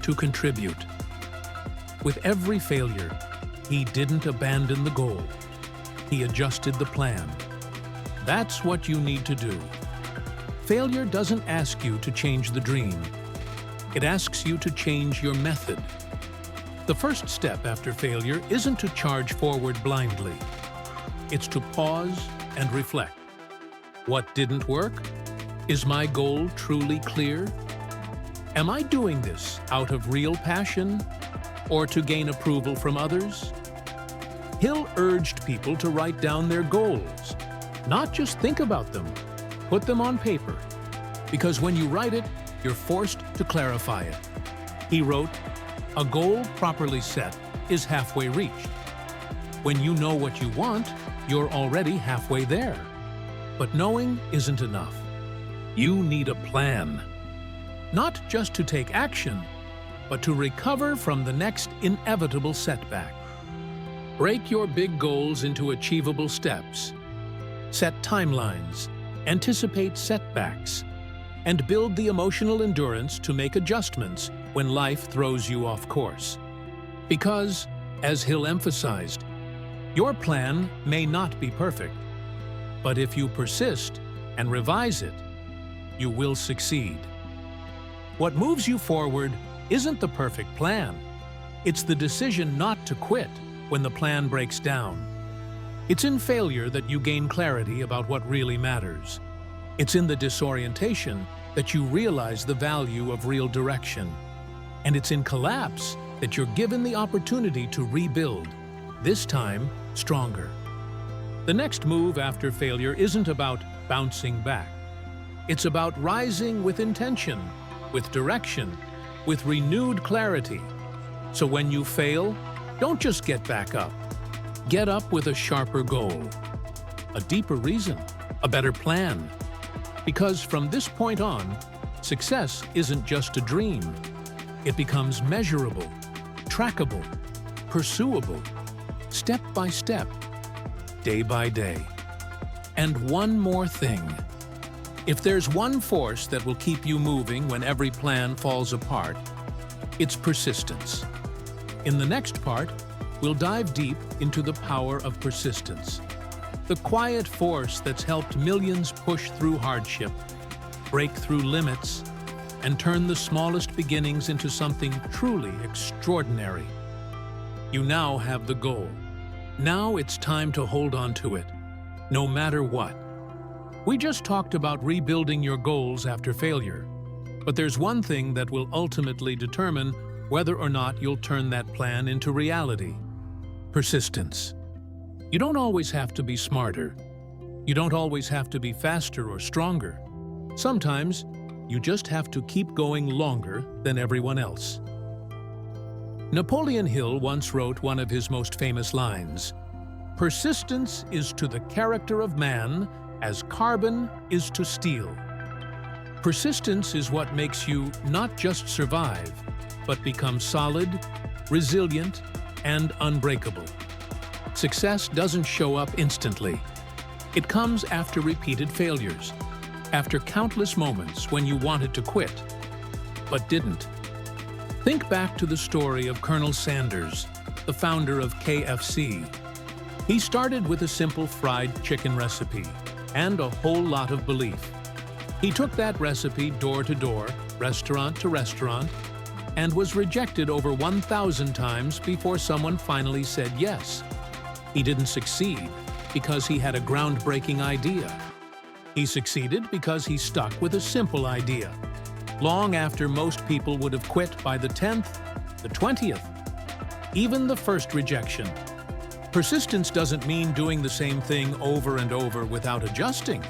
S1: to contribute. With every failure, he didn't abandon the goal. He adjusted the plan. That's what you need to do. Failure doesn't ask you to change the dream. It asks you to change your method. The first step after failure isn't to charge forward blindly. It's to pause and reflect. What didn't work? Is my goal truly clear? Am I doing this out of real passion or to gain approval from others? Hill urged people to write down their goals. Not just think about them, put them on paper. Because when you write it, you're forced to clarify it. He wrote, "A goal properly set is halfway reached." When you know what you want, you're already halfway there. But knowing isn't enough. You need a plan. Not just to take action, but to recover from the next inevitable setback. Break your big goals into achievable steps. Set timelines, anticipate setbacks, and build the emotional endurance to make adjustments when life throws you off course. Because, as Hill emphasized, your plan may not be perfect, but if you persist and revise it, you will succeed. What moves you forward isn't the perfect plan. It's the decision not to quit when the plan breaks down. It's in failure that you gain clarity about what really matters. It's in the disorientation that you realize the value of real direction. And it's in collapse that you're given the opportunity to rebuild, this time stronger. The next move after failure isn't about bouncing back. It's about rising with intention, with direction, with renewed clarity. So when you fail, don't just get back up. Get up with a sharper goal, a deeper reason, a better plan. Because from this point on, success isn't just a dream. It becomes measurable, trackable, pursuable, step by step, day by day. And one more thing. If there's one force that will keep you moving when every plan falls apart, It's persistence. In the next part, we'll dive deep into the power of persistence, the quiet force that's helped millions push through hardship, break through limits, and turn the smallest beginnings into something truly extraordinary. You now have the goal. Now it's time to hold on to it, no matter what. We just talked about rebuilding your goals after failure, but there's one thing that will ultimately determine whether or not you'll turn that plan into reality: persistence. You don't always have to be smarter. You don't always have to be faster or stronger. Sometimes, you just have to keep going longer than everyone else. Napoleon Hill once wrote one of his most famous lines: "Persistence is to the character of man as carbon is to steel." Persistence is what makes you not just survive, but become solid, resilient, and unbreakable. Success doesn't show up instantly. It comes after repeated failures, after countless moments when you wanted to quit, but didn't. Think back to the story of Colonel Sanders, the founder of KFC. He started with a simple fried chicken recipe and a whole lot of belief. He took that recipe door to door, restaurant to restaurant, and was rejected over 1,000 times before someone finally said yes. He didn't succeed because he had a groundbreaking idea. He succeeded because he stuck with a simple idea, long after most people would have quit by the 10th, the 20th, even the first rejection. Persistence doesn't mean doing the same thing over and over without adjusting.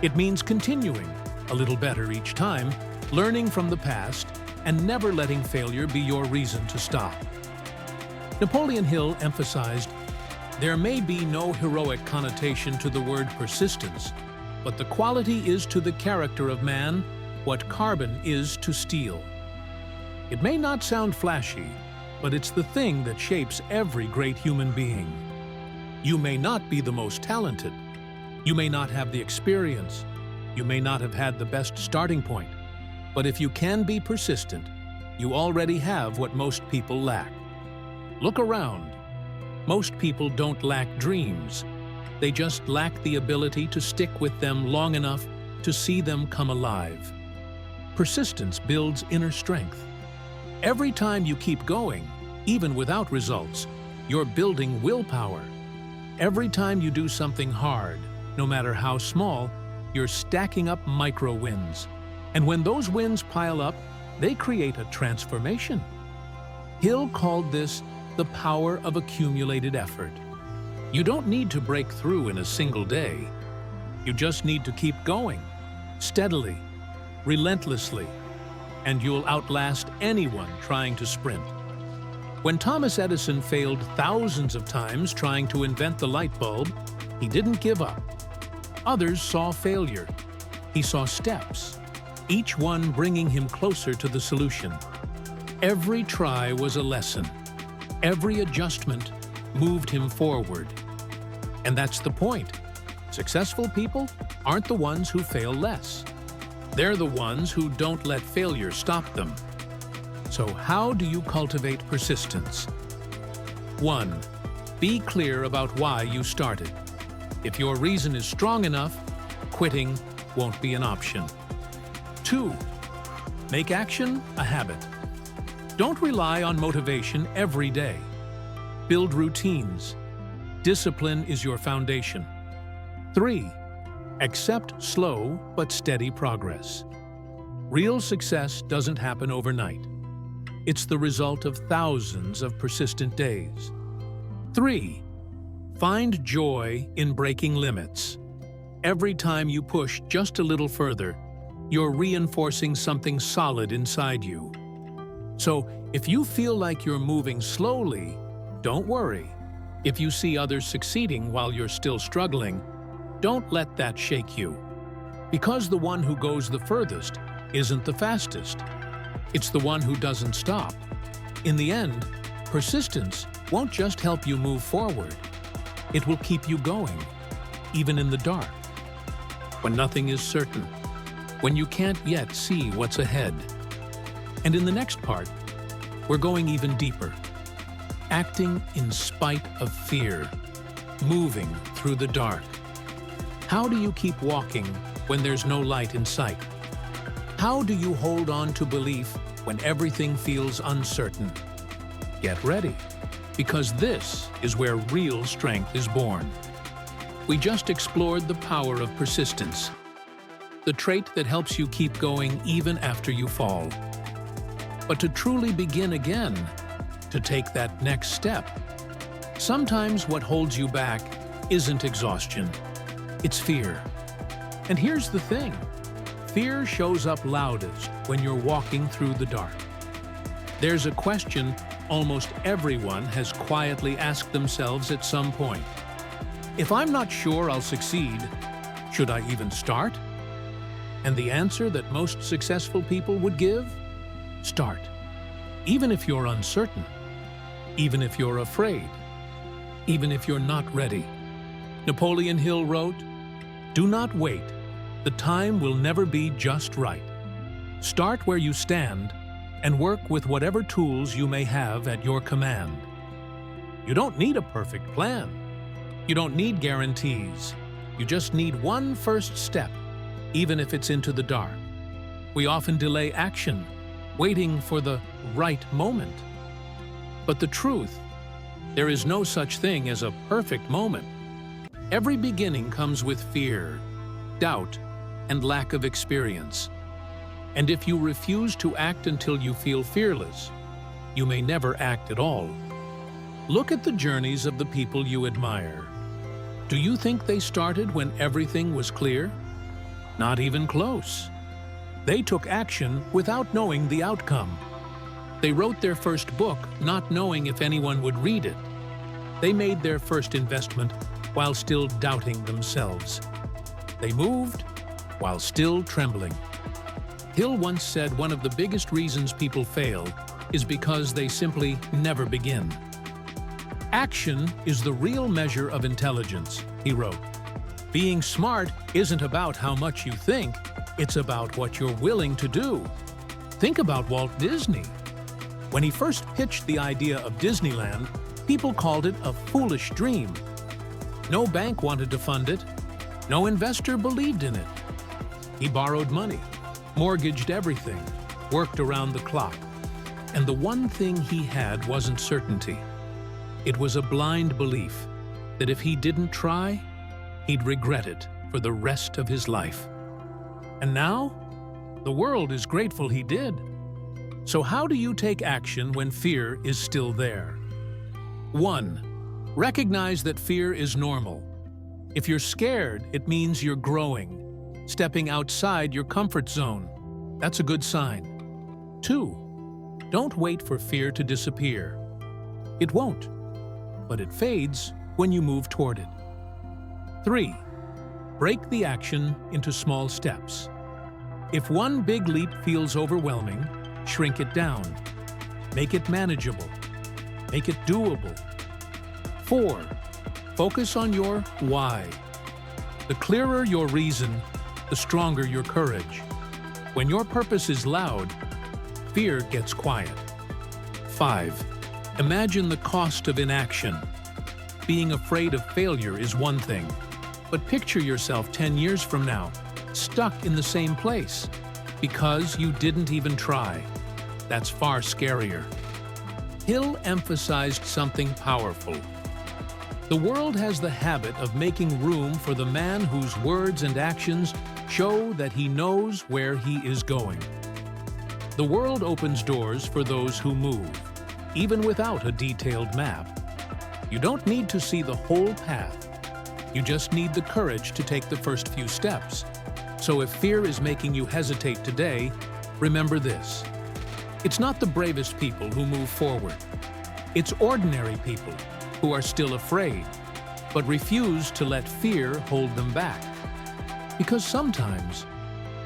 S1: It means continuing a little better each time, learning from the past, and never letting failure be your reason to stop. Napoleon Hill emphasized, "There may be no heroic connotation to the word persistence, but the quality is to the character of man what carbon is to steel." It may not sound flashy, but it's the thing that shapes every great human being. You may not be the most talented. You may not have the experience. You may not have had the best starting point. But if you can be persistent, you already have what most people lack. Look around. Most people don't lack dreams. They just lack the ability to stick with them long enough to see them come alive. Persistence builds inner strength. Every time you keep going, even without results, you're building willpower. Every time you do something hard, no matter how small, you're stacking up micro wins. And when those wins pile up, they create a transformation. Hill called this the power of accumulated effort. You don't need to break through in a single day. You just need to keep going, steadily, relentlessly, and you'll outlast anyone trying to sprint. When Thomas Edison failed thousands of times trying to invent the light bulb, he didn't give up. Others saw failure. He saw steps, each one bringing him closer to the solution. Every try was a lesson. Every adjustment moved him forward. And that's the point. Successful people aren't the ones who fail less. They're the ones who don't let failure stop them. So how do you cultivate persistence? 1. Be clear about why you started. If your reason is strong enough, quitting won't be an option. 2. Make action a habit. Don't rely on motivation every day. Build routines. Discipline is your foundation. 3. Accept slow but steady progress. Real success doesn't happen overnight. It's the result of thousands of persistent days. 3. Find joy in breaking limits. Every time you push just a little further, you're reinforcing something solid inside you. So, if you feel like you're moving slowly, don't worry. If you see others succeeding while you're still struggling, don't let that shake you. Because the one who goes the furthest isn't the fastest. It's the one who doesn't stop. In the end, persistence won't just help you move forward. It will keep you going, even in the dark, when nothing is certain, when you can't yet see what's ahead. And in the next part, we're going even deeper. Acting in spite of fear, moving through the dark. How do you keep walking when there's no light in sight? How do you hold on to belief when everything feels uncertain? Get ready, because this is where real strength is born. We just explored the power of persistence, the trait that helps you keep going even after you fall. But to truly begin again, to take that next step, sometimes what holds you back isn't exhaustion, it's fear. And here's the thing, fear shows up loudest when you're walking through the dark. There's a question almost everyone has quietly asked themselves at some point. If I'm not sure I'll succeed, should I even start? And the answer that most successful people would give? Start. Even if you're uncertain, even if you're afraid, even if you're not ready. Napoleon Hill wrote, "Do not wait. The time will never be just right. Start where you stand and work with whatever tools you may have at your command." You don't need a perfect plan. You don't need guarantees. You just need one first step, even if it's into the dark. We often delay action, waiting for the right moment. But the truth, there is no such thing as a perfect moment. Every beginning comes with fear, doubt, and lack of experience. And if you refuse to act until you feel fearless, you may never act at all. Look at the journeys of the people you admire. Do you think they started when everything was clear? Not even close. They took action without knowing the outcome. They wrote their first book not knowing if anyone would read it. They made their first investment while still doubting themselves. They moved while still trembling. Hill once said one of the biggest reasons people fail is because they simply never begin. Action is the real measure of intelligence, he wrote. Being smart isn't about how much you think, it's about what you're willing to do. Think about Walt Disney. When he first pitched the idea of Disneyland, people called it a foolish dream. No bank wanted to fund it. No investor believed in it. He borrowed money, mortgaged everything, worked around the clock. And the one thing he had wasn't certainty. It was a blind belief that if he didn't try, he'd regret it for the rest of his life. And now, the world is grateful he did. So how do you take action when fear is still there? 1. Recognize that fear is normal. If you're scared, it means you're growing, stepping outside your comfort zone. That's a good sign. 2. Don't wait for fear to disappear. It won't, but it fades when you move toward it. 3. Break the action into small steps. If one big leap feels overwhelming, shrink it down. Make it manageable. Make it doable. 4. Focus on your why. The clearer your reason, the stronger your courage. When your purpose is loud, fear gets quiet. 5. Imagine the cost of inaction. Being afraid of failure is one thing, but picture yourself 10 years from now, stuck in the same place, because you didn't even try. That's far scarier. Hill emphasized something powerful. The world has the habit of making room for the man whose words and actions show that he knows where he is going. The world opens doors for those who move, even without a detailed map. You don't need to see the whole path. You just need the courage to take the first few steps. So if fear is making you hesitate today, remember this. It's not the bravest people who move forward. It's ordinary people who are still afraid, but refuse to let fear hold them back. Because sometimes,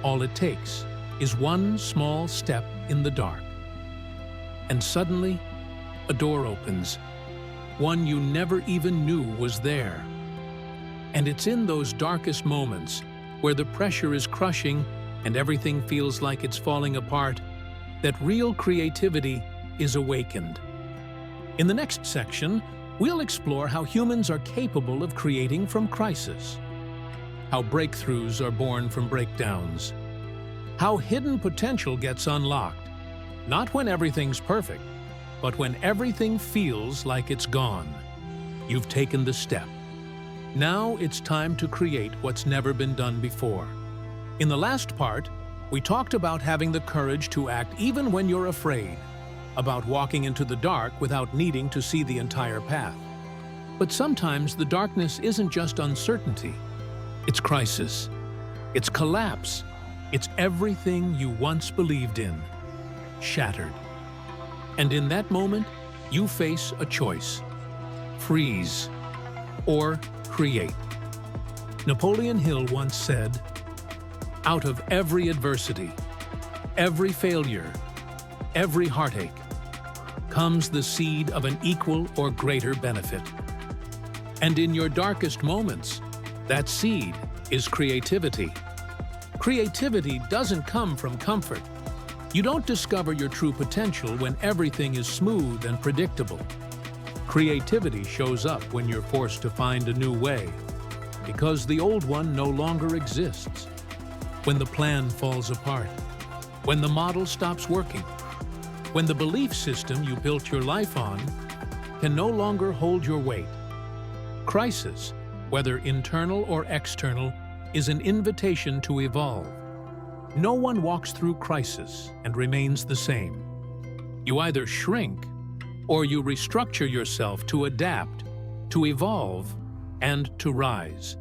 S1: all it takes is one small step in the dark. And suddenly, a door opens, one you never even knew was there. And it's in those darkest moments, where the pressure is crushing and everything feels like it's falling apart, that real creativity is awakened. In the next section, we'll explore how humans are capable of creating from crisis, how breakthroughs are born from breakdowns, how hidden potential gets unlocked, not when everything's perfect, but when everything feels like it's gone. You've taken the step. Now it's time to create what's never been done before. In the last part, we talked about having the courage to act even when you're afraid, about walking into the dark without needing to see the entire path. But sometimes the darkness isn't just uncertainty. It's crisis. It's collapse. It's everything you once believed in, shattered. And in that moment, you face a choice: freeze or create. Napoleon Hill once said, "Out of every adversity, every failure, every heartache, comes the seed of an equal or greater benefit." And in your darkest moments, that seed is creativity. Creativity doesn't come from comfort. You don't discover your true potential when everything is smooth and predictable. Creativity shows up when you're forced to find a new way, because the old one no longer exists. When the plan falls apart, when the model stops working, when the belief system you built your life on can no longer hold your weight. Crisis, whether internal or external, is an invitation to evolve. No one walks through crisis and remains the same. You either shrink or you restructure yourself to adapt, to evolve, and to rise.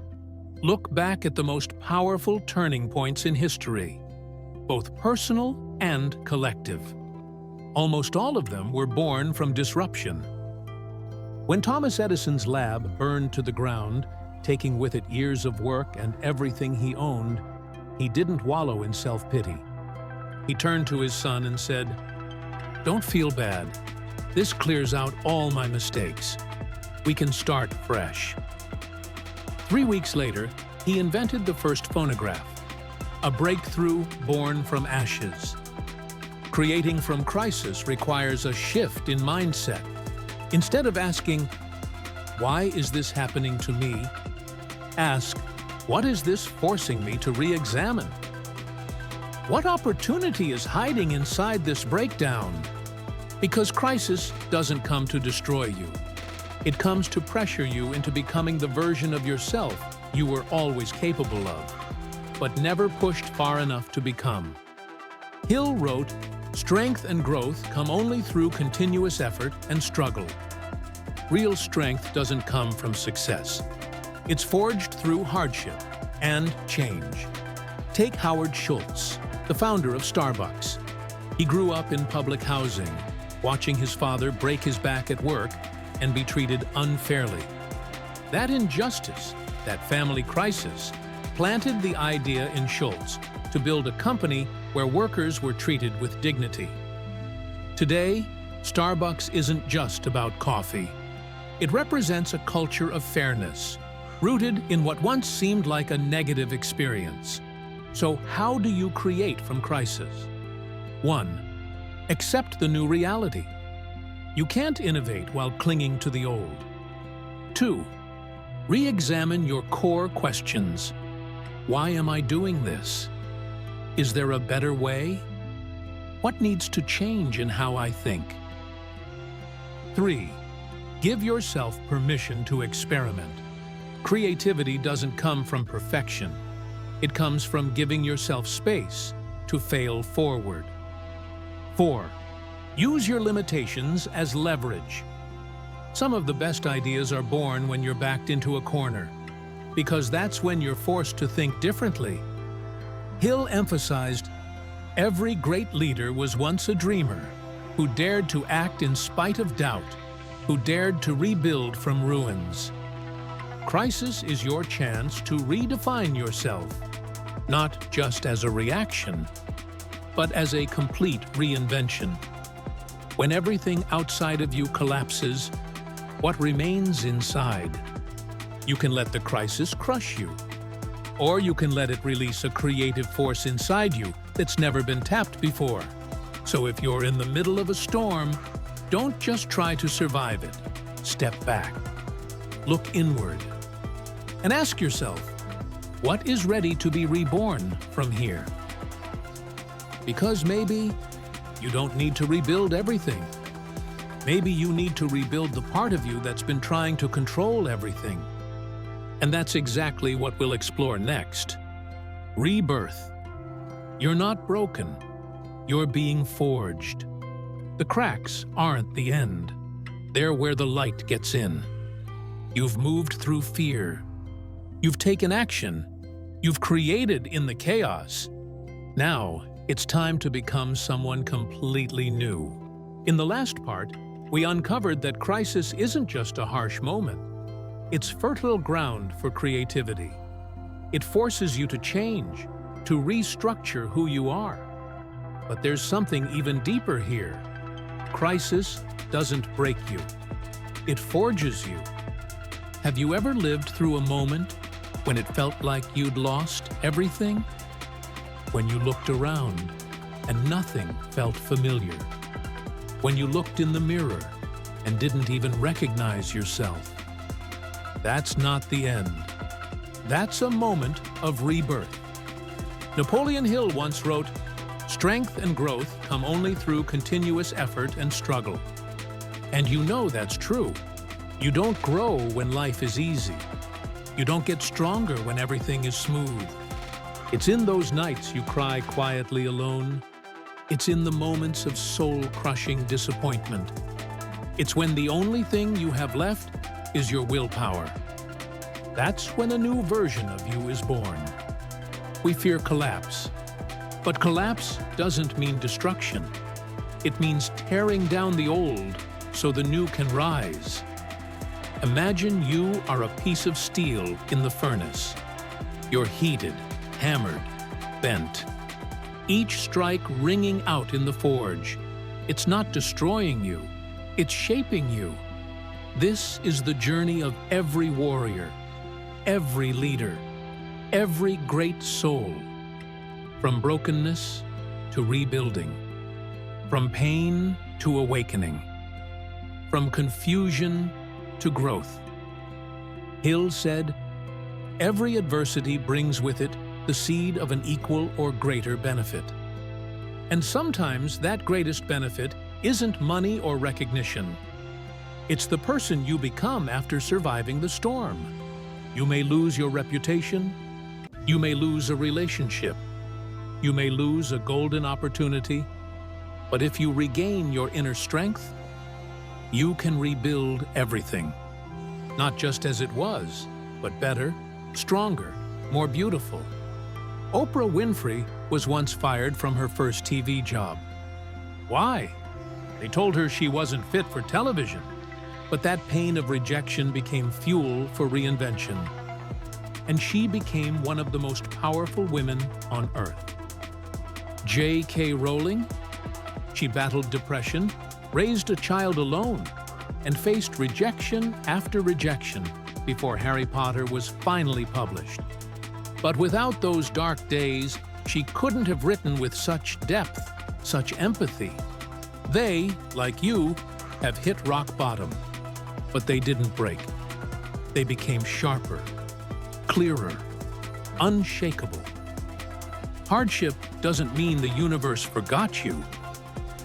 S1: Look back at the most powerful turning points in history, both personal and collective. Almost all of them were born from disruption. When Thomas Edison's lab burned to the ground, taking with it years of work and everything he owned, he didn't wallow in self-pity. He turned to his son and said, "Don't feel bad. This clears out all my mistakes. We can start fresh." 3 weeks later, he invented the first phonograph, a breakthrough born from ashes. Creating from crisis requires a shift in mindset. Instead of asking, "Why is this happening to me?" ask, "What is this forcing me to re-examine? What opportunity is hiding inside this breakdown?" Because crisis doesn't come to destroy you. It comes to pressure you into becoming the version of yourself you were always capable of, but never pushed far enough to become. Hill wrote, "Strength and growth come only through continuous effort and struggle. Real strength doesn't come from success. It's forged through hardship and change." Take Howard Schultz, the founder of Starbucks. He grew up in public housing, watching his father break his back at work and be treated unfairly. That injustice, that family crisis, planted the idea in Schultz to build a company where workers were treated with dignity. Today, Starbucks isn't just about coffee. It represents a culture of fairness, rooted in what once seemed like a negative experience. So how do you create from crisis? 1. Accept the new reality. You can't innovate while clinging to the old. 2. Re-examine your core questions. Why am I doing this? Is there a better way? What needs to change in how I think? 3. Give yourself permission to experiment. Creativity doesn't come from perfection. It comes from giving yourself space to fail forward. 4. Use your limitations as leverage. Some of the best ideas are born when you're backed into a corner, because that's when you're forced to think differently. Hill emphasized, "Every great leader was once a dreamer, who dared to act in spite of doubt, who dared to rebuild from ruins." Crisis is your chance to redefine yourself, not just as a reaction, but as a complete reinvention. When everything outside of you collapses, what remains inside? You can let the crisis crush you, or you can let it release a creative force inside you that's never been tapped before. So if you're in the middle of a storm, don't just try to survive it. Step back. Look inward. And ask yourself, what is ready to be reborn from here? Because maybe you don't need to rebuild everything. Maybe you need to rebuild the part of you that's been trying to control everything. And that's exactly what we'll explore next. Rebirth. You're not broken. You're being forged. The cracks aren't the end. They're where the light gets in. You've moved through fear. You've taken action. You've created in the chaos. Now, it's time to become someone completely new. In the last part, we uncovered that crisis isn't just a harsh moment. It's fertile ground for creativity. It forces you to change, to restructure who you are. But there's something even deeper here. Crisis doesn't break you. It forges you. Have you ever lived through a moment when it felt like you'd lost everything? When you looked around and nothing felt familiar? When you looked in the mirror and didn't even recognize yourself? That's not the end. That's a moment of rebirth. Napoleon Hill once wrote, "Strength and growth come only through continuous effort and struggle." And you know that's true. You don't grow when life is easy. You don't get stronger when everything is smooth. It's in those nights you cry quietly alone. It's in the moments of soul-crushing disappointment. It's when the only thing you have left is your willpower. That's when a new version of you is born. We fear collapse. But collapse doesn't mean destruction. It means tearing down the old so the new can rise. Imagine you are a piece of steel in the furnace. You're heated, hammered, bent. Each strike ringing out in the forge. It's not destroying you, it's shaping you. This is the journey of every warrior, every leader, every great soul. From brokenness to rebuilding, from pain to awakening, from confusion to growth. Hill said, "Every adversity brings with it the seed of an equal or greater benefit." And sometimes that greatest benefit isn't money or recognition. It's the person you become after surviving the storm. You may lose your reputation. You may lose a relationship. You may lose a golden opportunity. But if you regain your inner strength, you can rebuild everything. Not just as it was, but better, stronger, more beautiful. Oprah Winfrey was once fired from her first TV job. Why? They told her she wasn't fit for television. But that pain of rejection became fuel for reinvention. And she became one of the most powerful women on earth. J.K. Rowling? She battled depression, raised a child alone, and faced rejection after rejection before Harry Potter was finally published. But without those dark days, she couldn't have written with such depth, such empathy. They, like you, have hit rock bottom. But they didn't break. They became sharper, clearer, unshakable. Hardship doesn't mean the universe forgot you.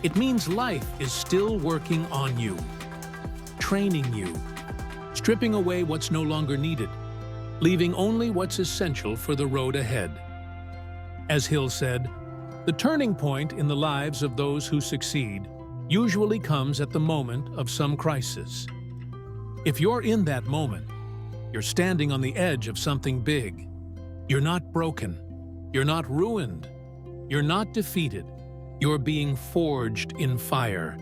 S1: It means life is still working on you, training you, stripping away what's no longer needed, leaving only what's essential for the road ahead. As Hill said, the turning point in the lives of those who succeed usually comes at the moment of some crisis. If you're in that moment, you're standing on the edge of something big. You're not broken. You're not ruined. You're not defeated. You're being forged in fire,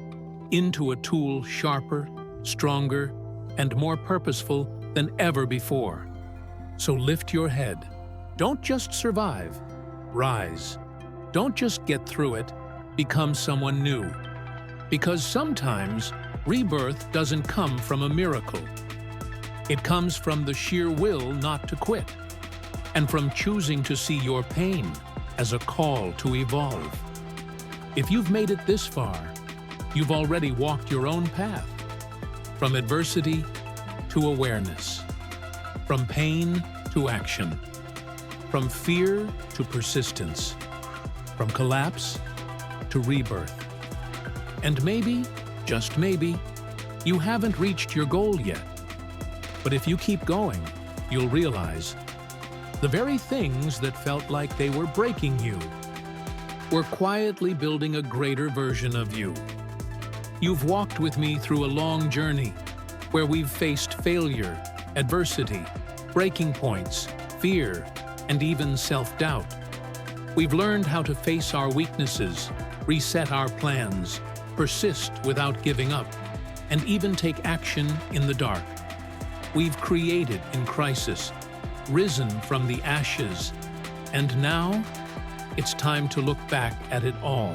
S1: into a tool sharper, stronger, and more purposeful than ever before. So lift your head. Don't just survive. Rise. Don't just get through it. Become someone new. Because sometimes rebirth doesn't come from a miracle. It comes from the sheer will not to quit, and from choosing to see your pain as a call to evolve. If you've made it this far, you've already walked your own path. From adversity to awareness. From pain to action. From fear to persistence. From collapse to rebirth. And maybe, just maybe, you haven't reached your goal yet. But if you keep going, you'll realize the very things that felt like they were breaking you were quietly building a greater version of you. You've walked with me through a long journey where we've faced failure, adversity, breaking points, fear, and even self-doubt. We've learned how to face our weaknesses, reset our plans, persist without giving up, and even take action in the dark. We've created in crisis, risen from the ashes, and now it's time to look back at it all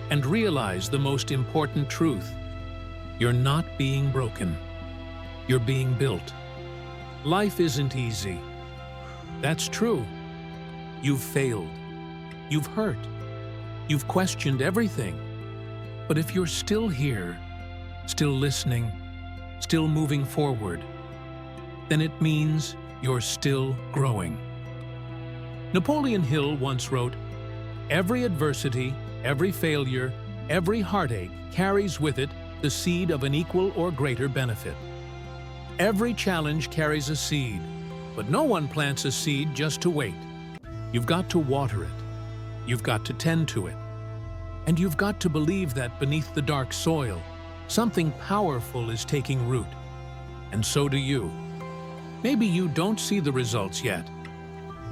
S1: and realize the most important truth. You're not being broken. You're being built. Life isn't easy. That's true. You've failed. You've hurt. You've questioned everything. But if you're still here, still listening, still moving forward, then it means you're still growing. Napoleon Hill once wrote, "Every adversity, every failure, every heartache carries with it the seed of an equal or greater benefit. Every challenge carries a seed, but no one plants a seed just to wait. You've got to water it. You've got to tend to it. And you've got to believe that beneath the dark soil, something powerful is taking root. And so do you. Maybe you don't see the results yet.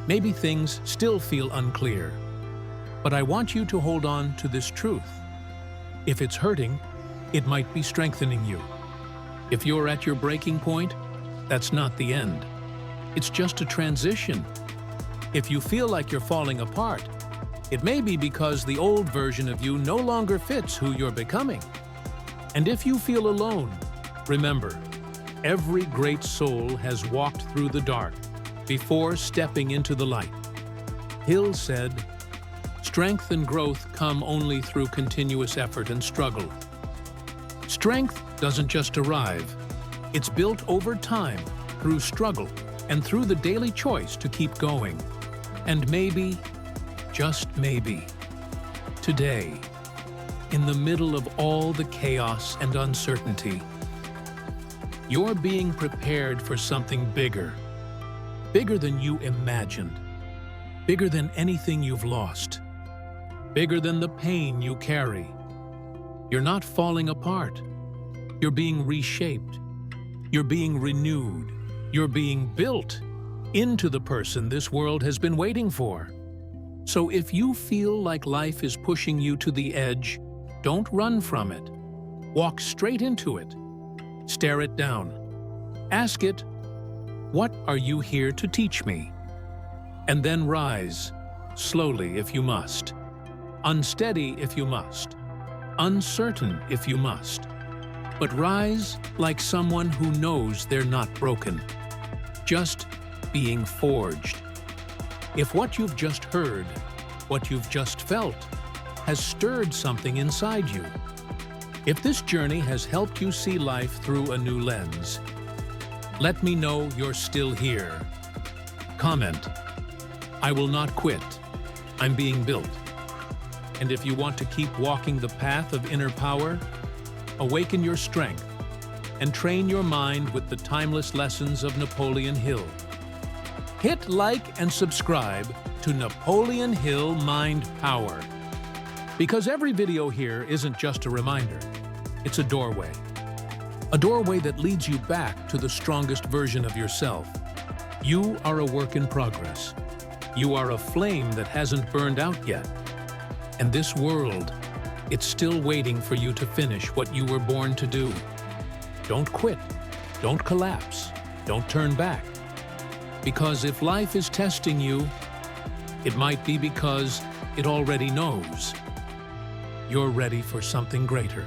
S1: Maybe things still feel unclear. But I want you to hold on to this truth. If it's hurting, it might be strengthening you. If you're at your breaking point, that's not the end. It's just a transition. If you feel like you're falling apart, it may be because the old version of you no longer fits who you're becoming. And if you feel alone, remember, every great soul has walked through the dark before stepping into the light. Hill said, "Strength and growth come only through continuous effort and struggle." Strength doesn't just arrive. It's built over time, through struggle, and through the daily choice to keep going. And maybe, just maybe, today, in the middle of all the chaos and uncertainty, you're being prepared for something bigger. Bigger than you imagined. Bigger than anything you've lost. Bigger than the pain you carry. You're not falling apart. You're being reshaped. You're being renewed. You're being built into the person this world has been waiting for. So if you feel like life is pushing you to the edge, don't run from it. Walk straight into it. Stare it down. Ask it, "What are you here to teach me?" And then rise, slowly if you must. Unsteady if you must. Uncertain if you must. But rise like someone who knows they're not broken. Just being forged. If what you've just heard, what you've just felt, has stirred something inside you, if this journey has helped you see life through a new lens, let me know you're still here. Comment, "I will not quit. I'm being built." And if you want to keep walking the path of inner power, awaken your strength and train your mind with the timeless lessons of Napoleon Hill. Hit like and subscribe to Napoleon Hill Mind Power. Because every video here isn't just a reminder, it's a doorway. A doorway that leads you back to the strongest version of yourself. You are a work in progress. You are a flame that hasn't burned out yet. And this world, it's still waiting for you to finish what you were born to do. Don't quit. Don't collapse. Don't turn back. Because if life is testing you, it might be because it already knows you're ready for something greater.